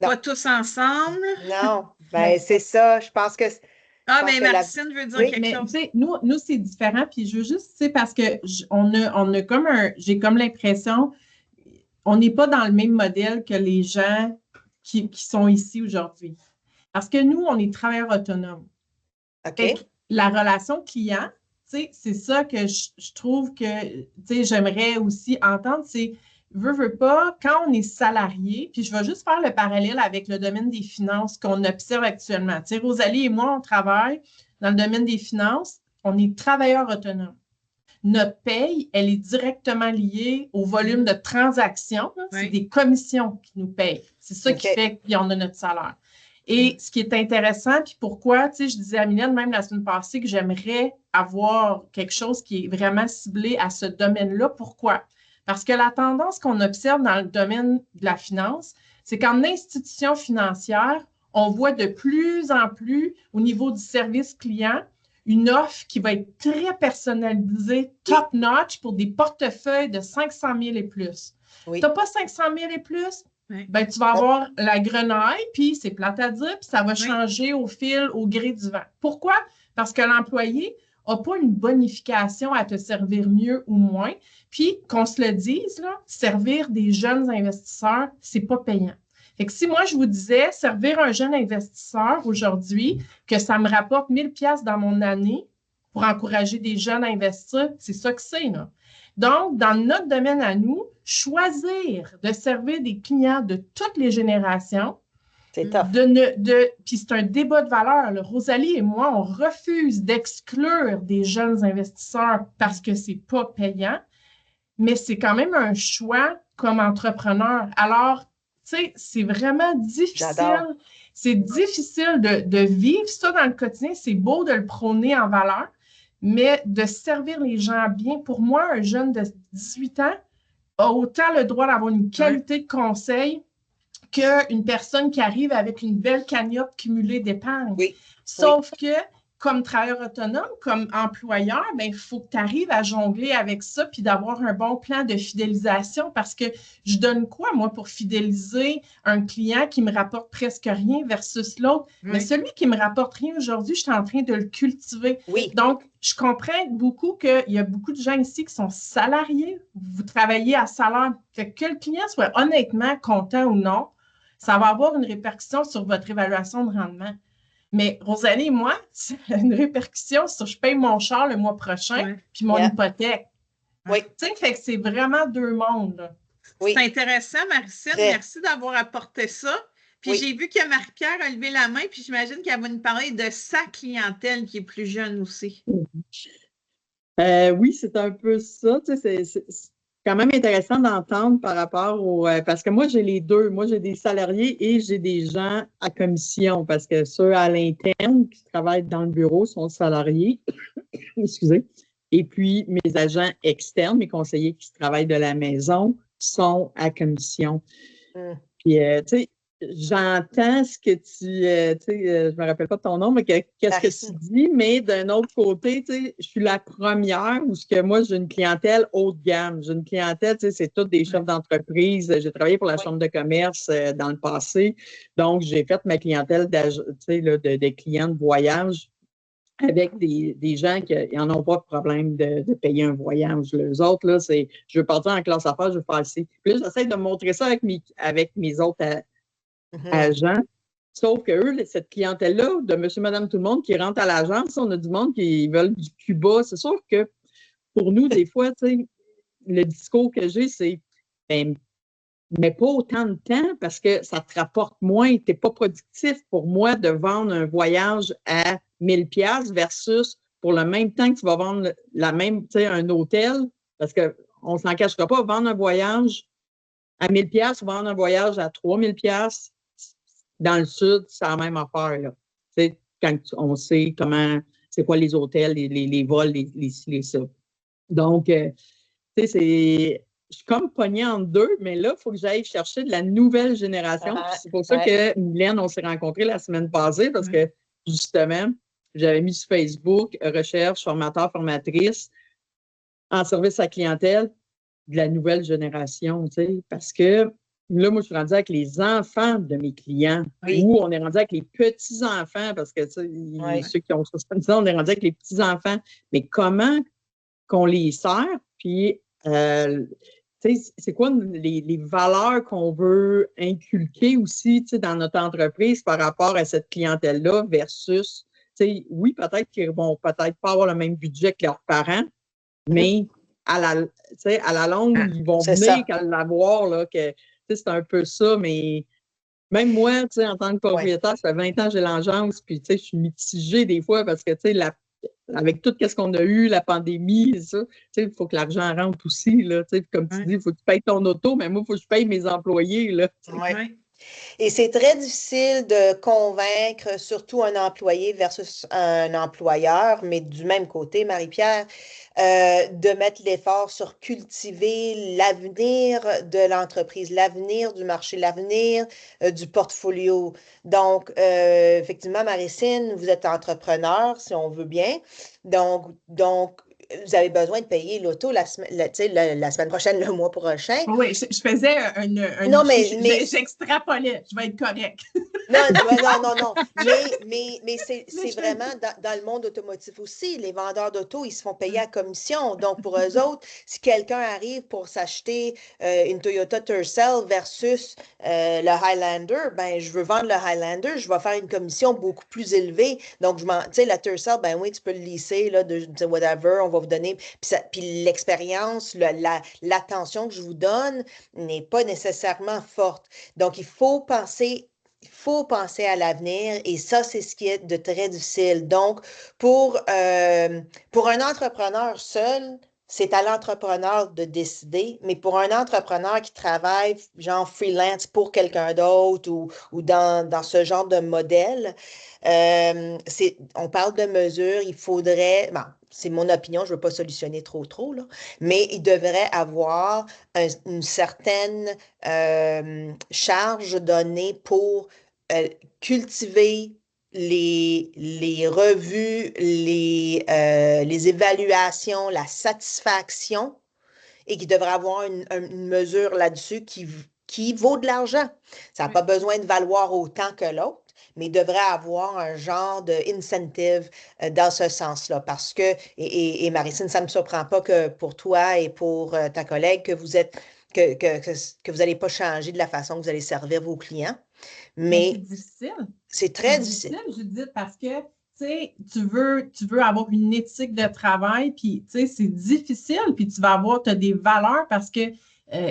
Non. Pas tous ensemble. Non, ben c'est ça. Je pense que. Ah, mais Martine veut dire oui, quelque chose. Mais nous c'est différent. Puis je veux juste, parce que on a j'ai comme l'impression, on n'est pas dans le même modèle que les gens qui sont ici aujourd'hui. Parce que nous, on est travailleurs autonomes. OK. Et la relation client, c'est ça que je trouve que j'aimerais aussi entendre, c'est veux pas, quand on est salarié, puis je vais juste faire le parallèle avec le domaine des finances qu'on observe actuellement. Tu sais, Rosalie et moi, on travaille dans le domaine des finances, on est travailleurs autonomes. Notre paye, elle est directement liée au volume de transactions. C'est des commissions qui nous payent. C'est ça qui fait qu'on a notre salaire. Et ce qui est intéressant, puis pourquoi, je disais à Mylène même la semaine passée que j'aimerais avoir quelque chose qui est vraiment ciblé à ce domaine-là. Pourquoi? Parce que la tendance qu'on observe dans le domaine de la finance, c'est qu'en institution financière, on voit de plus en plus au niveau du service client une offre qui va être très personnalisée, top-notch pour des portefeuilles de 500 000 et plus. Tu n'as pas 500 000 et plus? Ben, tu vas avoir la grenaille, puis c'est plate à dire, puis ça va changer au gré du vent. Pourquoi? Parce que l'employé n'a pas une bonification à te servir mieux ou moins. Puis, qu'on se le dise, là, servir des jeunes investisseurs, c'est pas payant. Fait que si moi, je vous disais, servir un jeune investisseur aujourd'hui, que ça me rapporte 1 000 $ dans mon année pour encourager des jeunes à investir, c'est ça que c'est, là. Donc, dans notre domaine à nous, choisir de servir des clients de toutes les générations, c'est tough. Puis c'est un débat de valeur, là. Rosalie et moi, on refuse d'exclure des jeunes investisseurs parce que c'est pas payant, mais c'est quand même un choix comme entrepreneur. Alors, tu sais, c'est vraiment difficile. J'adore. C'est difficile de vivre ça dans le quotidien. C'est beau de le prôner en valeur, mais de servir les gens bien. Pour moi, un jeune de 18 ans a autant le droit d'avoir une qualité de conseil qu'une personne qui arrive avec une belle cagnotte cumulée d'épargne. Oui. Sauf que, comme travailleur autonome, comme employeur, il faut que tu arrives à jongler avec ça puis d'avoir un bon plan de fidélisation parce que je donne quoi, moi, pour fidéliser un client qui me rapporte presque rien versus l'autre? Mais celui qui me rapporte rien aujourd'hui, je suis en train de le cultiver. Oui. Donc, je comprends beaucoup qu'il y a beaucoup de gens ici qui sont salariés. Vous travaillez à salaire. Fait que le client soit honnêtement content ou non, ça va avoir une répercussion sur votre évaluation de rendement. Mais Rosalie et moi, c'est une répercussion sur je paye mon char le mois prochain, puis mon hypothèque. Oui. Tu sais, fait que c'est vraiment deux mondes, là. Oui. C'est intéressant, Maricine. Merci d'avoir apporté ça. Puis j'ai vu que Marie-Pierre a levé la main, puis j'imagine qu'elle va nous parler de sa clientèle qui est plus jeune aussi. Oui, c'est un peu ça. Tu sais, c'est quand même intéressant d'entendre par rapport au... parce que moi, j'ai les deux. Moi, j'ai des salariés et j'ai des gens à commission parce que ceux à l'interne qui travaillent dans le bureau sont salariés. Excusez. Et puis, mes agents externes, mes conseillers qui travaillent de la maison sont à commission. Puis, tu sais, j'entends ce que je me rappelle pas ton nom, mais qu'est-ce que tu dis, mais d'un autre côté, tu sais, je suis la première où moi, j'ai une clientèle haut de gamme. J'ai une clientèle, tu sais, c'est tous des chefs d'entreprise. J'ai travaillé pour la Chambre de commerce dans le passé. Donc, j'ai fait ma clientèle de clients de voyage avec des gens qui n'en ont pas de problème de payer un voyage. Les autres, là, c'est je veux partir en classe affaires, je veux faire ci. Puis là, j'essaie de montrer ça avec mes autres agents. Sauf que eux, cette clientèle-là, de monsieur, madame, tout le monde qui rentre à l'agence, on a du monde qui veulent du Cuba. C'est sûr que pour nous, des fois, tu sais, le discours que j'ai, c'est mais pas autant de temps parce que ça te rapporte moins. Tu n'es pas productif pour moi de vendre un voyage à 1 000 $ versus pour le même temps que tu vas vendre un hôtel, parce qu'on ne s'en cachera pas, vendre un voyage à 1 000 $ ou vendre un voyage à 3 000 $ dans le sud, c'est la même affaire, là. Tu sais, quand on sait c'est quoi les hôtels, les vols, les ça. Donc, tu sais, je suis comme pognée en deux, mais là, il faut que j'aille chercher de la nouvelle génération. C'est pour ça que Mylène, on s'est rencontrés la semaine passée, parce que, justement, j'avais mis sur Facebook, recherche, formateur, formatrice, en service à la clientèle de la nouvelle génération, tu sais, parce que là, moi, je suis rendue avec les enfants de mes clients, ou on est rendu avec les petits-enfants, parce que, tu sais, ceux qui ont 70 ans, on est rendu avec les petits-enfants. Mais comment qu'on les sert, puis c'est quoi les valeurs qu'on veut inculquer aussi dans notre entreprise par rapport à cette clientèle-là versus, oui, peut-être qu'ils vont peut-être pas avoir le même budget que leurs parents, mais à la longue, ils vont venir qu'à l'avoir, là, que c'est un peu ça, mais même moi, en tant que propriétaire, ça fait 20 ans que j'ai l'agence, puis je suis mitigée des fois parce que, avec tout ce qu'on a eu, la pandémie, ça, il faut que l'argent rentre aussi, là, comme tu dis, il faut que tu payes ton auto, mais moi, il faut que je paye mes employés, là. Et c'est très difficile de convaincre surtout un employé versus un employeur, mais du même côté, Marie-Pierre, de mettre l'effort sur cultiver l'avenir de l'entreprise, l'avenir du marché, l'avenir du portfolio. Donc, effectivement, Maricine, vous êtes entrepreneur, si on veut bien. Donc, vous avez besoin de payer l'auto la semaine prochaine, le mois prochain. Oui, je faisais Non, mais j'extrapolais, je vais être correct. Non. Mais c'est vraiment dans le monde automotif aussi. Les vendeurs d'auto, ils se font payer à commission. Donc, pour eux autres, si quelqu'un arrive pour s'acheter une Toyota Tercel versus le Highlander, ben je veux vendre le Highlander, je vais faire une commission beaucoup plus élevée. Donc, tu sais, la Tercel, ben oui, tu peux le lisser, là, de whatever, on va vous donner. Puis l'expérience, l'attention que je vous donne n'est pas nécessairement forte. Donc, il faut penser à l'avenir et ça, c'est ce qui est de très difficile. Donc, pour un entrepreneur seul, c'est à l'entrepreneur de décider, mais pour un entrepreneur qui travaille genre freelance pour quelqu'un d'autre ou dans ce genre de modèle, on parle de mesures, il faudrait, bon, c'est mon opinion, je ne veux pas solutionner trop, là, mais il devrait avoir une certaine charge donnée pour cultiver les revues, les évaluations, la satisfaction et qui devrait avoir une mesure là-dessus qui vaut de l'argent. Ça n'a pas besoin de valoir autant que l'autre, mais il devrait avoir un genre d'incentive dans ce sens-là. Parce que, et Maricine, ça ne me surprend pas que pour toi et pour ta collègue, que vous êtes que vous n'allez pas changer de la façon que vous allez servir vos clients. Mais c'est difficile. C'est très difficile. Judith, parce que tu veux avoir une éthique de travail, puis c'est difficile, puis tu as des valeurs parce que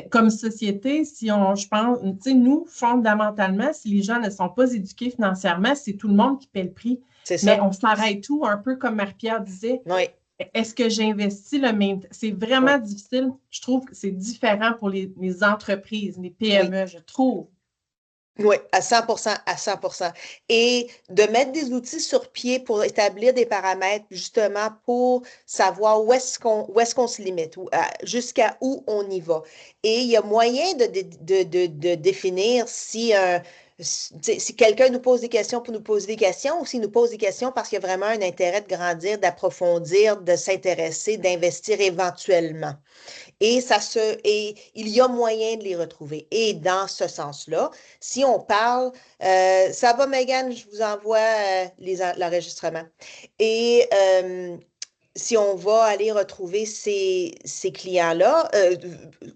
comme société, je pense, nous, fondamentalement, si les gens ne sont pas éduqués financièrement, c'est tout le monde qui paie le prix. C'est ça. Mais on s'arrête tout, un peu comme Marie-Pierre disait. Oui. Est-ce que j'investis le même temps? C'est vraiment difficile. Je trouve que c'est différent pour les entreprises, les PME, je trouve. Oui, à 100%. Et de mettre des outils sur pied pour établir des paramètres, justement, pour savoir où est-ce qu'on se limite, jusqu'à où on y va. Et il y a moyen de définir si quelqu'un nous pose des questions pour nous poser des questions ou s'il nous pose des questions parce qu'il y a vraiment un intérêt de grandir, d'approfondir, de s'intéresser, d'investir éventuellement. Et il y a moyen de les retrouver. Et dans ce sens-là, si on parle, ça va, Megan, je vous envoie l'enregistrement. Et si on va aller retrouver ces clients-là,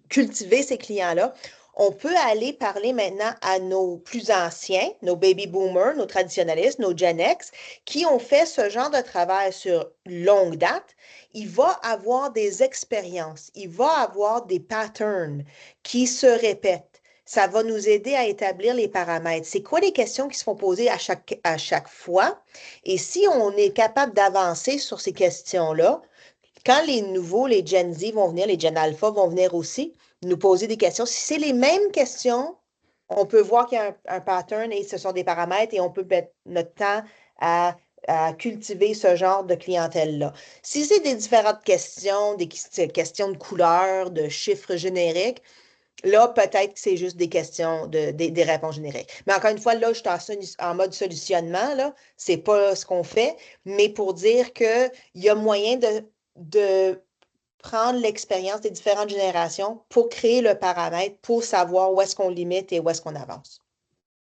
cultiver ces clients-là, on peut aller parler maintenant à nos plus anciens, nos baby boomers, nos traditionnalistes, nos Gen X, qui ont fait ce genre de travail sur longue date. Il va avoir des expériences, il va avoir des patterns qui se répètent. Ça va nous aider à établir les paramètres. C'est quoi les questions qui se font poser à chaque fois? Et si on est capable d'avancer sur ces questions-là, quand les nouveaux, les Gen Z vont venir, les Gen Alpha vont venir aussi, nous poser des questions. Si c'est les mêmes questions, on peut voir qu'il y a un pattern et ce sont des paramètres et on peut mettre notre temps à cultiver ce genre de clientèle-là. Si c'est des différentes questions, des questions de couleurs, de chiffres génériques, là, peut-être que c'est juste des questions, des réponses génériques. Mais encore une fois, là, je suis en mode solutionnement, là. C'est pas ce qu'on fait, mais pour dire qu'il y a moyen de prendre l'expérience des différentes générations pour créer le paramètre, pour savoir où est-ce qu'on limite et où est-ce qu'on avance.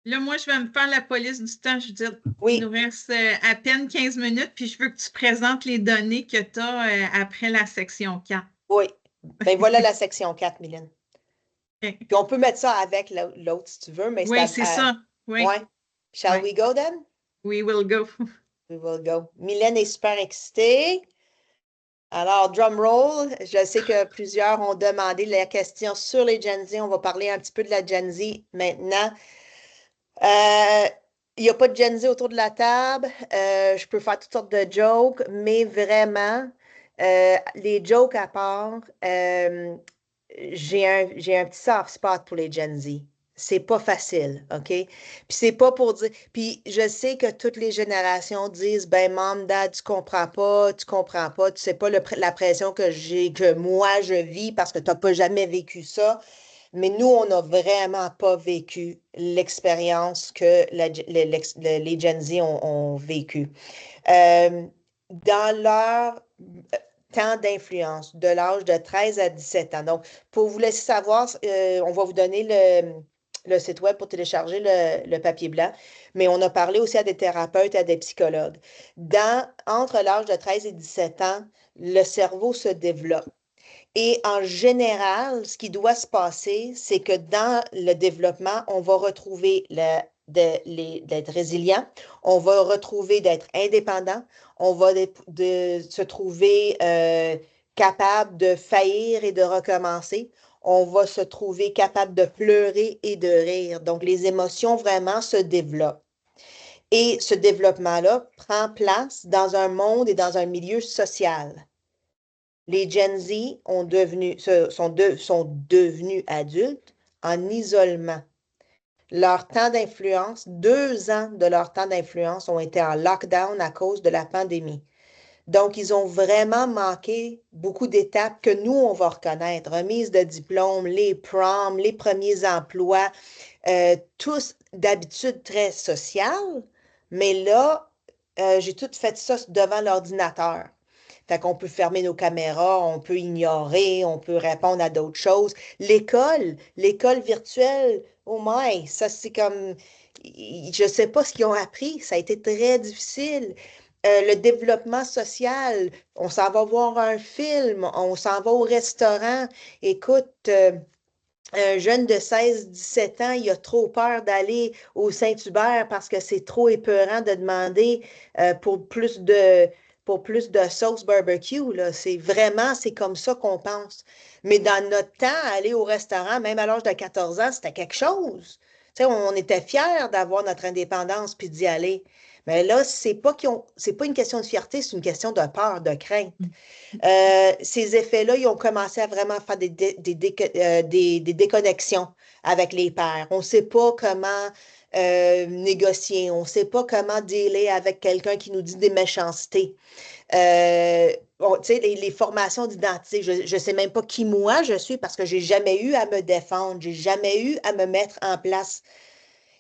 Là, moi, je vais me faire la police du temps. Je veux dire, oui. Il nous reste à peine 15 minutes, puis je veux que tu présentes les données que tu as après la section 4. Oui. Bien, voilà la section 4, Mylène. OK. Puis on peut mettre ça avec l'autre si tu veux, mais Oui, c'est ça. Oui. Ouais. Shall Oui. we go then? We will go. We will go. Mylène est super excitée. Alors, drum roll, je sais que plusieurs ont demandé la question sur les Gen Z. On va parler un petit peu de la Gen Z maintenant. Il n'y a pas de Gen Z autour de la table. Je peux faire toutes sortes de jokes, mais vraiment, les jokes à part, j'ai un petit soft spot pour les Gen Z. C'est pas facile, OK? Puis c'est pas pour dire. Puis je sais que toutes les générations disent, ben, mom, dad, tu comprends pas, tu sais pas la pression que moi je vis parce que tu n'as pas jamais vécu ça. Mais nous, on n'a vraiment pas vécu l'expérience que les Gen Z ont vécu. Dans leur temps d'influence, de l'âge de 13 à 17 ans. Donc, pour vous laisser savoir, on va vous donner le site web pour télécharger le papier blanc, mais on a parlé aussi à des thérapeutes et à des psychologues. Entre l'âge de 13 et 17 ans, le cerveau se développe. Et en général, ce qui doit se passer, c'est que dans le développement, on va retrouver d'être résilient, on va retrouver d'être indépendant, on va se trouver capable de faillir et de recommencer, on va se trouver capable de pleurer et de rire. Donc, les émotions vraiment se développent. Et ce développement-là prend place dans un monde et dans un milieu social. Les Gen Z sont devenus adultes en isolement. Leur temps d'influence, 2 ans de leur temps d'influence ont été en lockdown à cause de la pandémie. Donc, ils ont vraiment manqué beaucoup d'étapes que nous, on va reconnaître. Remise de diplôme, les proms, les premiers emplois, tous d'habitude très sociales. Mais là, j'ai tout fait ça devant l'ordinateur. Fait qu'on peut fermer nos caméras, on peut ignorer, on peut répondre à d'autres choses. L'école virtuelle, oh my, ça c'est comme, je ne sais pas ce qu'ils ont appris, ça a été très difficile. Le développement social, on s'en va voir un film, on s'en va au restaurant. Écoute, un jeune de 16-17 ans, il a trop peur d'aller au Saint-Hubert parce que c'est trop épeurant de demander pour plus de sauce barbecue, là. C'est comme ça qu'on pense. Mais dans notre temps, aller au restaurant, même à l'âge de 14 ans, c'était quelque chose. Tu sais, on était fiers d'avoir notre indépendance puis d'y aller. Mais là, c'est pas une question de fierté, c'est une question de peur, de crainte. Ces effets-là, ils ont commencé à vraiment faire des déconnexions avec les pairs. On ne sait pas comment négocier, on ne sait pas comment dealer avec quelqu'un qui nous dit des méchancetés. Tu sais, les formations d'identité, je ne sais même pas qui moi je suis parce que je n'ai jamais eu à me défendre, je n'ai jamais eu à me mettre en place.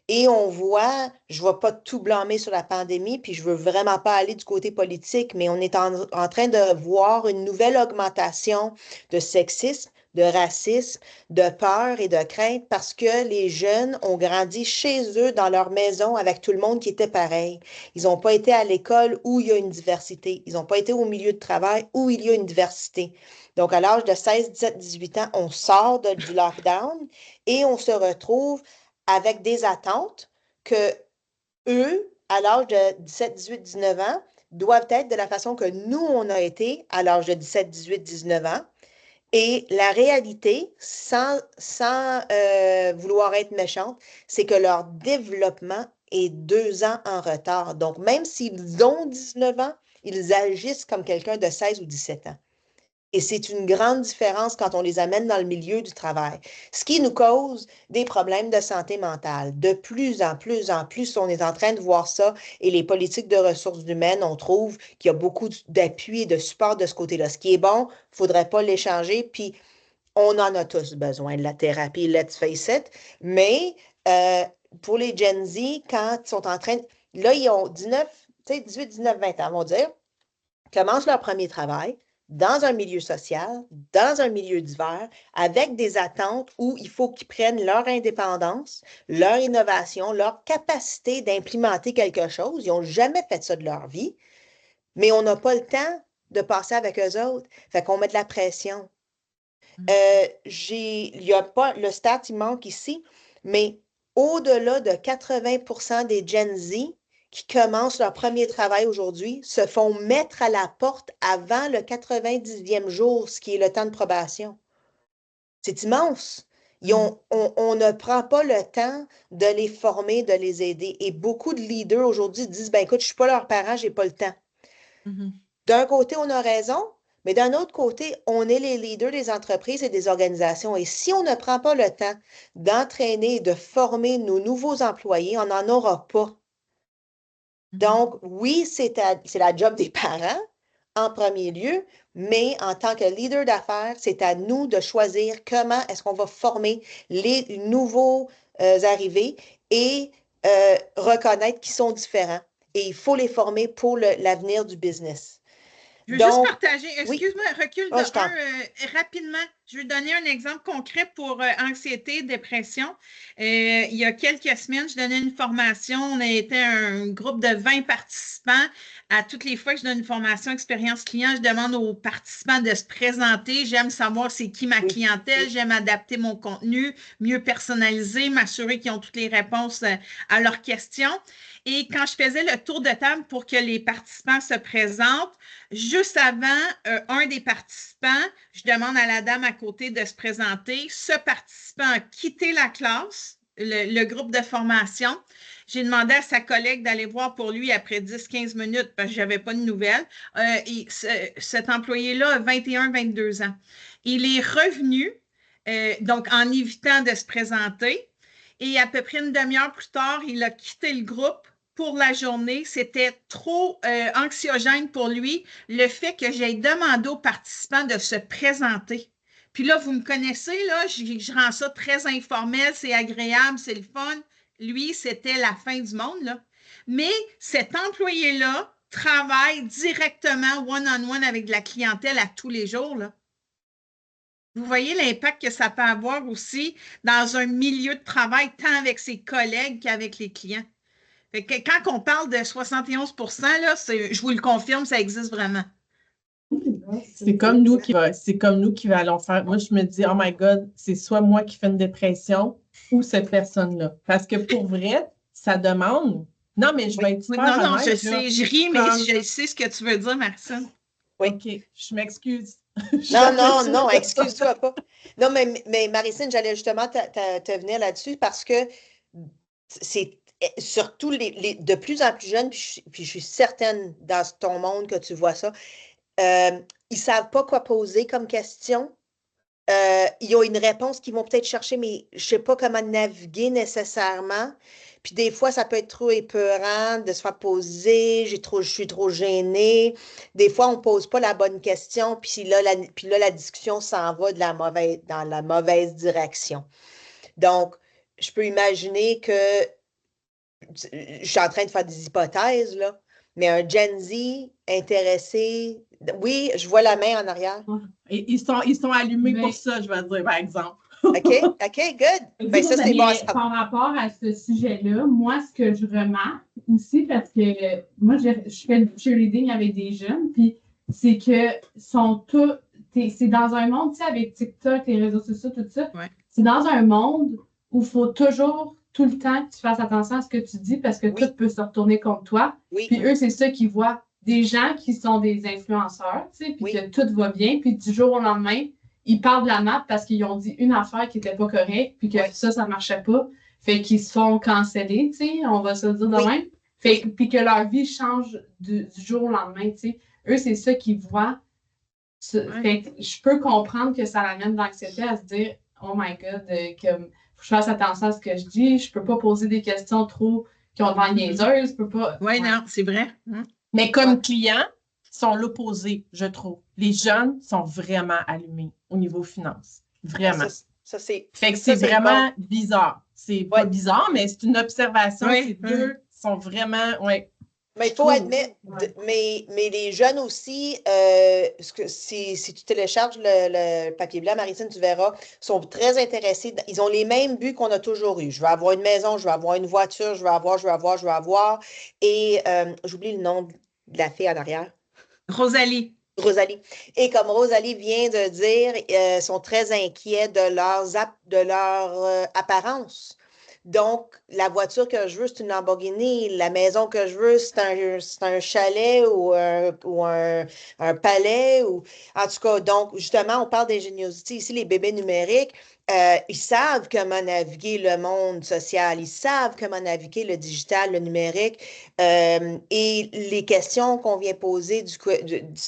Et on voit, je ne vais pas tout blâmer sur la pandémie, puis je ne veux vraiment pas aller du côté politique, mais on est en train de voir une nouvelle augmentation de sexisme, de racisme, de peur et de crainte parce que les jeunes ont grandi chez eux, dans leur maison, avec tout le monde qui était pareil. Ils n'ont pas été à l'école où il y a une diversité. Ils n'ont pas été au milieu de travail où il y a une diversité. Donc, à l'âge de 16, 17, 18 ans, on sort du lockdown et on se retrouve avec des attentes que eux, à l'âge de 17, 18, 19 ans, doivent être de la façon que nous, on a été à l'âge de 17, 18, 19 ans. Et la réalité, sans vouloir être méchante, c'est que leur développement est 2 ans en retard. Donc, même s'ils ont 19 ans, ils agissent comme quelqu'un de 16 ou 17 ans. Et c'est une grande différence quand on les amène dans le milieu du travail. Ce qui nous cause des problèmes de santé mentale. De plus en plus, on est en train de voir ça et les politiques de ressources humaines, on trouve qu'il y a beaucoup d'appui et de support de ce côté-là. Ce qui est bon, il ne faudrait pas l'échanger, puis on en a tous besoin de la thérapie, let's face it. Mais pour les Gen Z, quand ils sont en train... Là, ils ont 18, 19, 20 ans, on va dire, commencent leur premier travail dans un milieu social, dans un milieu divers, avec des attentes où il faut qu'ils prennent leur indépendance, leur innovation, leur capacité d'implémenter quelque chose. Ils n'ont jamais fait ça de leur vie, mais on n'a pas le temps de passer avec eux autres. Fait qu'on met de la pression. Il n'y a pas, le stat, il manque ici, mais au-delà de 80% des Gen Z qui commencent leur premier travail aujourd'hui se font mettre à la porte avant le 90e jour, ce qui est le temps de probation. C'est immense. On ne prend pas le temps de les former, de les aider. Et beaucoup de leaders aujourd'hui disent, ben écoute, je ne suis pas leur parent, je n'ai pas le temps. D'un côté, on a raison, mais d'un autre côté, on est les leaders des entreprises et des organisations. Et si on ne prend pas le temps d'entraîner et de former nos nouveaux employés, on n'en aura pas. Donc, oui, c'est la job des parents en premier lieu, mais en tant que leader d'affaires, c'est à nous de choisir comment est-ce qu'on va former les nouveaux arrivés et reconnaître qu'ils sont différents. Et il faut les former pour l'avenir du business. Je veux juste partager, excuse-moi, recule rapidement. Je vais donner un exemple concret pour anxiété, dépression. Il y a quelques semaines, je donnais une formation. On a été un groupe de 20 participants. À toutes les fois que je donne une formation expérience client, je demande aux participants de se présenter. J'aime savoir c'est qui ma clientèle. J'aime adapter mon contenu, mieux personnaliser, m'assurer qu'ils ont toutes les réponses à leurs questions. Et quand je faisais le tour de table pour que les participants se présentent, juste avant un des participants, je demande à la dame à côté de se présenter. Ce participant a quitté la classe, le groupe de formation. J'ai demandé à sa collègue d'aller voir pour lui après 10-15 minutes parce que je n'avais pas de nouvelles. Cet employé-là a 21-22 ans. Il est revenu, donc en évitant de se présenter. Et à peu près une demi-heure plus tard, il a quitté le groupe pour la journée. C'était trop anxiogène pour lui, le fait que j'ai demandé aux participants de se présenter. Puis là, vous me connaissez, là, je rends ça très informel, c'est agréable, c'est le fun. Lui, c'était la fin du monde, là. Mais cet employé-là travaille directement one-on-one avec de la clientèle à tous les jours, là. Vous voyez l'impact que ça peut avoir aussi dans un milieu de travail, tant avec ses collègues qu'avec les clients. Fait que quand on parle de 71%, là, je vous le confirme, ça existe vraiment. C'est comme nous qui allons faire. Moi, je me dis, oh my God, c'est soit moi qui fais une dépression ou cette personne-là. Parce que pour vrai, ça demande. Non, mais je vais être super non, honnête, je sais, je ris, mais je sais ce que tu veux dire, Marcine. Oui. OK, je m'excuse. Non, excuse-toi pas. Non, mais Maricine, j'allais justement te venir là-dessus parce que c'est surtout de plus en plus jeunes, puis je suis certaine dans ton monde que tu vois ça, ils ne savent pas quoi poser comme question. Ils ont une réponse qu'ils vont peut-être chercher, mais je ne sais pas comment naviguer nécessairement. Puis des fois, ça peut être trop épeurant de se faire poser, je suis trop gênée. Des fois, on ne pose pas la bonne question, puis là, la discussion s'en va dans la mauvaise direction. Donc, je peux imaginer que je suis en train de faire des hypothèses, là, mais un Gen Z intéressé, oui, je vois la main en arrière. Et ils sont allumés pour ça, je vais dire, par exemple. OK, good. Ben, ça, c'est bon. Par rapport à ce sujet-là, moi, ce que je remarque aussi, parce que moi, je fais du cheerleading avec des jeunes, puis c'est que c'est dans un monde, tu sais, avec TikTok, les réseaux sociaux, tout ça, c'est dans un monde où il faut toujours, tout le temps, que tu fasses attention à ce que tu dis parce que tout peut se retourner contre toi. Puis eux, c'est ça qu'ils voient. Des gens qui sont des influenceurs, tu sais, puis que tout va bien, puis du jour au lendemain, ils parlent de la map parce qu'ils ont dit une affaire qui n'était pas correcte, puis que ça ne marchait pas. Fait qu'ils se font canceller, tu sais, on va se le dire de même. Puis que leur vie change du jour au lendemain, tu sais. Eux, c'est ça qu'ils voient. Fait que je peux comprendre que ça amène de l'anxiété à se dire « Oh my God, faut que je fasse attention à ce que je dis, je peux pas poser des questions trop qui ont de l'air niaiseuses, je peux pas... » Oui, non, c'est vrai. Mais comme clients, sont l'opposé, je trouve. Les jeunes sont vraiment allumés au niveau finance. Vraiment. Ça c'est vraiment bizarre. C'est pas bizarre, mais c'est une observation. Ces deux sont vraiment... Mais il faut admettre, mais les jeunes aussi, si tu télécharges le papier blanc, Maricine, tu verras, sont très intéressés. Ils ont les mêmes buts qu'on a toujours eus. Je veux avoir une maison, je veux avoir une voiture, je veux avoir. Et j'oublie le nom de la fille en arrière. Rosalie. Rosalie. Et comme Rosalie vient de dire, sont très inquiets de leur apparence. Donc, la voiture que je veux, c'est une Lamborghini. La maison que je veux, c'est un chalet ou un palais. En tout cas, donc, justement, on parle d'ingéniosité. Ici, les bébés numériques, ils savent comment naviguer le monde social. Ils savent comment naviguer le digital, le numérique. Et les questions qu'on vient poser,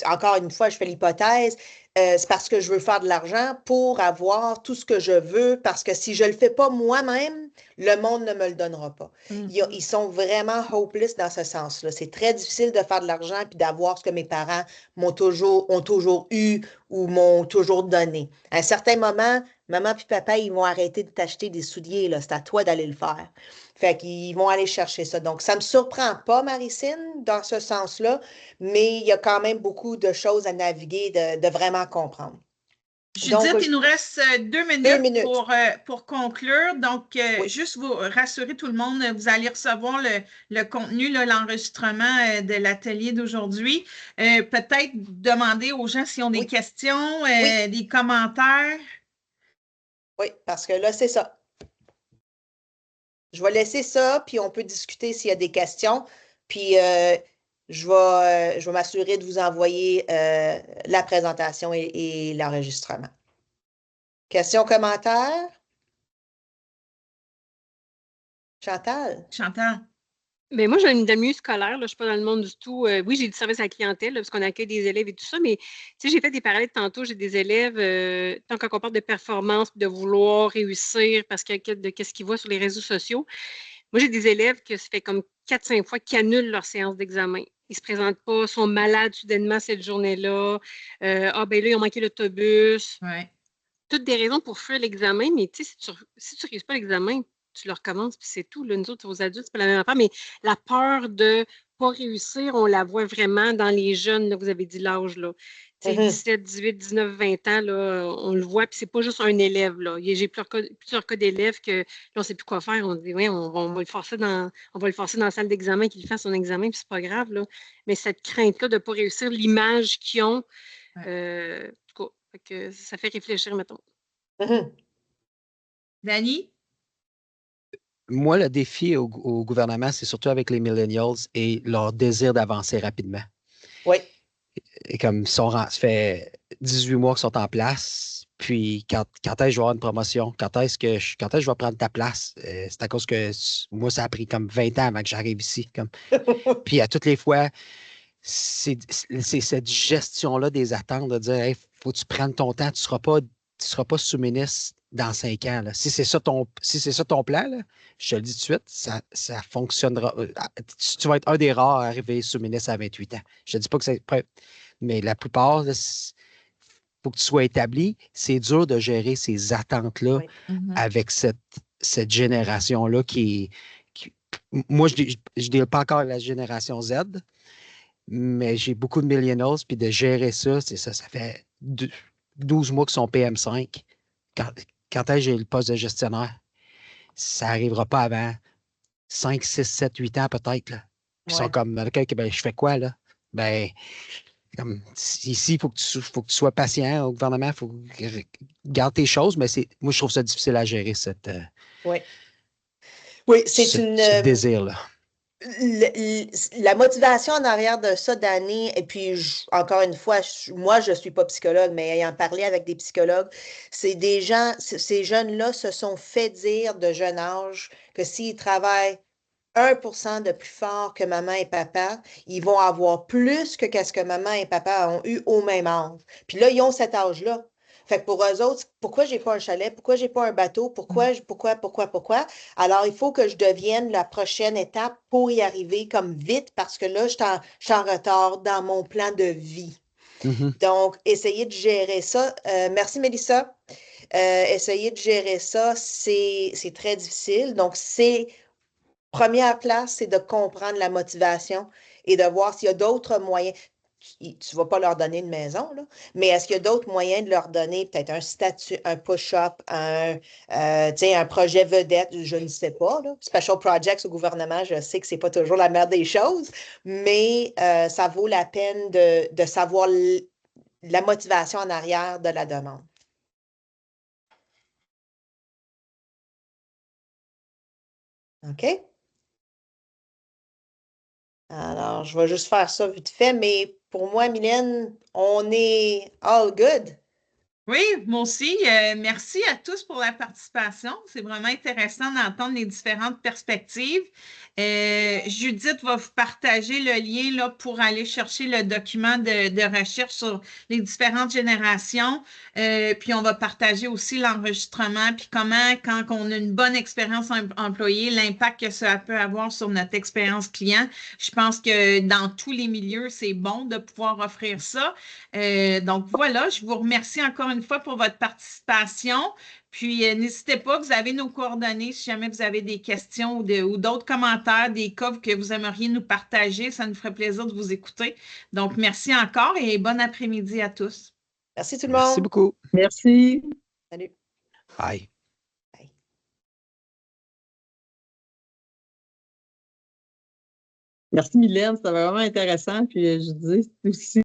encore une fois, je fais l'hypothèse, c'est parce que je veux faire de l'argent pour avoir tout ce que je veux, parce que si je ne le fais pas moi-même, le monde ne me le donnera pas. Ils sont vraiment hopeless dans ce sens-là. C'est très difficile de faire de l'argent puis d'avoir ce que mes parents ont toujours eu ou m'ont toujours donné. À un certain moment, maman puis papa, ils vont arrêter de t'acheter des souliers, là. C'est à toi d'aller le faire. Fait qu'ils vont aller chercher ça. Donc, ça ne me surprend pas, Maricine, dans ce sens-là, mais il y a quand même beaucoup de choses à naviguer, de vraiment comprendre. Judith, il nous reste 2 minutes, pour conclure. Donc, oui. Juste vous rassurer tout le monde, vous allez recevoir le contenu, l'enregistrement de l'atelier d'aujourd'hui. Peut-être demander aux gens s'ils ont des questions, des commentaires. Oui, parce que là, c'est ça. Je vais laisser ça, puis on peut discuter s'il y a des questions. Puis je vais m'assurer de vous envoyer la présentation et l'enregistrement. Questions, commentaires? Chantal? Bien, moi, j'ai une demi scolaire, là, je ne suis pas dans le monde du tout. Oui, j'ai du service à la clientèle, là, parce qu'on accueille des élèves et tout ça, mais j'ai fait des parallèles tantôt, j'ai des élèves, tant qu'on parle de performance, de vouloir réussir parce de qu'est-ce qu'ils voient sur les réseaux sociaux. Moi, j'ai des élèves que ça fait comme 4-5 fois qu'ils annulent leur séance d'examen. Ils ne se présentent pas, sont malades soudainement cette journée-là. Ben là, ils ont manqué l'autobus. Ouais. Toutes des raisons pour fuir l'examen, mais si tu ne réussis pas l'examen, tu le recommences, puis c'est tout. Là, nous autres, aux adultes, c'est pas la même affaire, mais la peur de ne pas réussir, on la voit vraiment dans les jeunes, là, vous avez dit l'âge, là. 17, 18, 19, 20 ans, là, on le voit, puis c'est pas juste un élève, là. J'ai plusieurs cas d'élèves que là, on ne sait plus quoi faire. On dit, oui, on va le forcer dans la salle d'examen, qu'il fasse son examen, puis c'est pas grave, là. Mais cette crainte-là de ne pas réussir, l'image qu'ils ont, en tout cas, que ça fait réfléchir, mettons. Dani? Moi, le défi au gouvernement, c'est surtout avec les millennials et leur désir d'avancer rapidement. Oui. Et comme ça fait 18 mois qu'ils sont en place, puis quand est-ce que je vais avoir une promotion? Quand est-ce que je vais prendre ta place? C'est à cause que moi, ça a pris comme 20 ans avant que j'arrive ici. Puis à toutes les fois, c'est cette gestion-là des attentes de dire hey, faut que tu prennes ton temps, tu ne seras pas sous-ministre dans 5 ans. Là. Si c'est ça ton plan, là, je te le dis tout de suite, ça fonctionnera. Tu vas être un des rares à arriver sous-ministre à 28 ans. Je ne dis pas que c'est. Mais la plupart, il faut que tu sois établi. C'est dur de gérer ces attentes-là avec cette génération-là qui moi, je ne deal pas encore avec la génération Z, mais j'ai beaucoup de millennials, puis de gérer ça, c'est ça. Ça fait 12 mois qu'ils sont PM5. Quand est-ce que j'ai le poste de gestionnaire? Ça n'arrivera pas avant 5, 6, 7, 8 ans peut-être. Puis ils sont comme, OK, ben, je fais quoi là? Ben, comme, ici, il faut que tu sois patient au gouvernement, il faut que tu gardes tes choses, mais moi, je trouve ça difficile à gérer oui, c'est ce désir-là. La motivation en arrière de ça, Dani, et puis encore une fois, moi, je ne suis pas psychologue, mais ayant parlé avec des psychologues, c'est ces jeunes-là se sont fait dire de jeune âge que s'ils travaillent 1% de plus fort que maman et papa, ils vont avoir plus que ce que maman et papa ont eu au même âge. Puis là, ils ont cet âge-là. Fait que pour eux autres, pourquoi j'ai pas un chalet? Pourquoi j'ai pas un bateau? Pourquoi? Alors, il faut que je devienne la prochaine étape pour y arriver comme vite parce que là, je suis en retard dans mon plan de vie. Donc, essayer de gérer ça. Merci, Mélissa. Essayer de gérer ça, c'est très difficile. Donc, première place, c'est de comprendre la motivation et de voir s'il y a d'autres moyens. Tu ne vas pas leur donner une maison, là, mais est-ce qu'il y a d'autres moyens de leur donner peut-être un statut, un push-up, un projet vedette, je ne sais pas. Là. Special projects au gouvernement, je sais que ce n'est pas toujours la meilleure des choses, mais ça vaut la peine de savoir la motivation en arrière de la demande. OK? Alors, je vais juste faire ça vite fait, mais pour moi, Mylène, on est all good. Oui, moi aussi. Merci à tous pour la participation. C'est vraiment intéressant d'entendre les différentes perspectives. Judith va vous partager le lien là, pour aller chercher le document de recherche sur les différentes générations. Puis on va partager aussi l'enregistrement, puis comment, quand on a une bonne expérience employée, l'impact que ça peut avoir sur notre expérience client. Je pense que dans tous les milieux, c'est bon de pouvoir offrir ça. Donc voilà, je vous remercie encore une fois pour votre participation. Puis n'hésitez pas, vous avez nos coordonnées si jamais vous avez des questions ou d'autres commentaires, des cas que vous aimeriez nous partager. Ça nous ferait plaisir de vous écouter. Donc merci encore et bon après-midi à tous. Merci tout le Merci monde. beaucoup. Merci. Salut. Bye. Merci Mylène, c'était vraiment intéressant. Puis je dis aussi.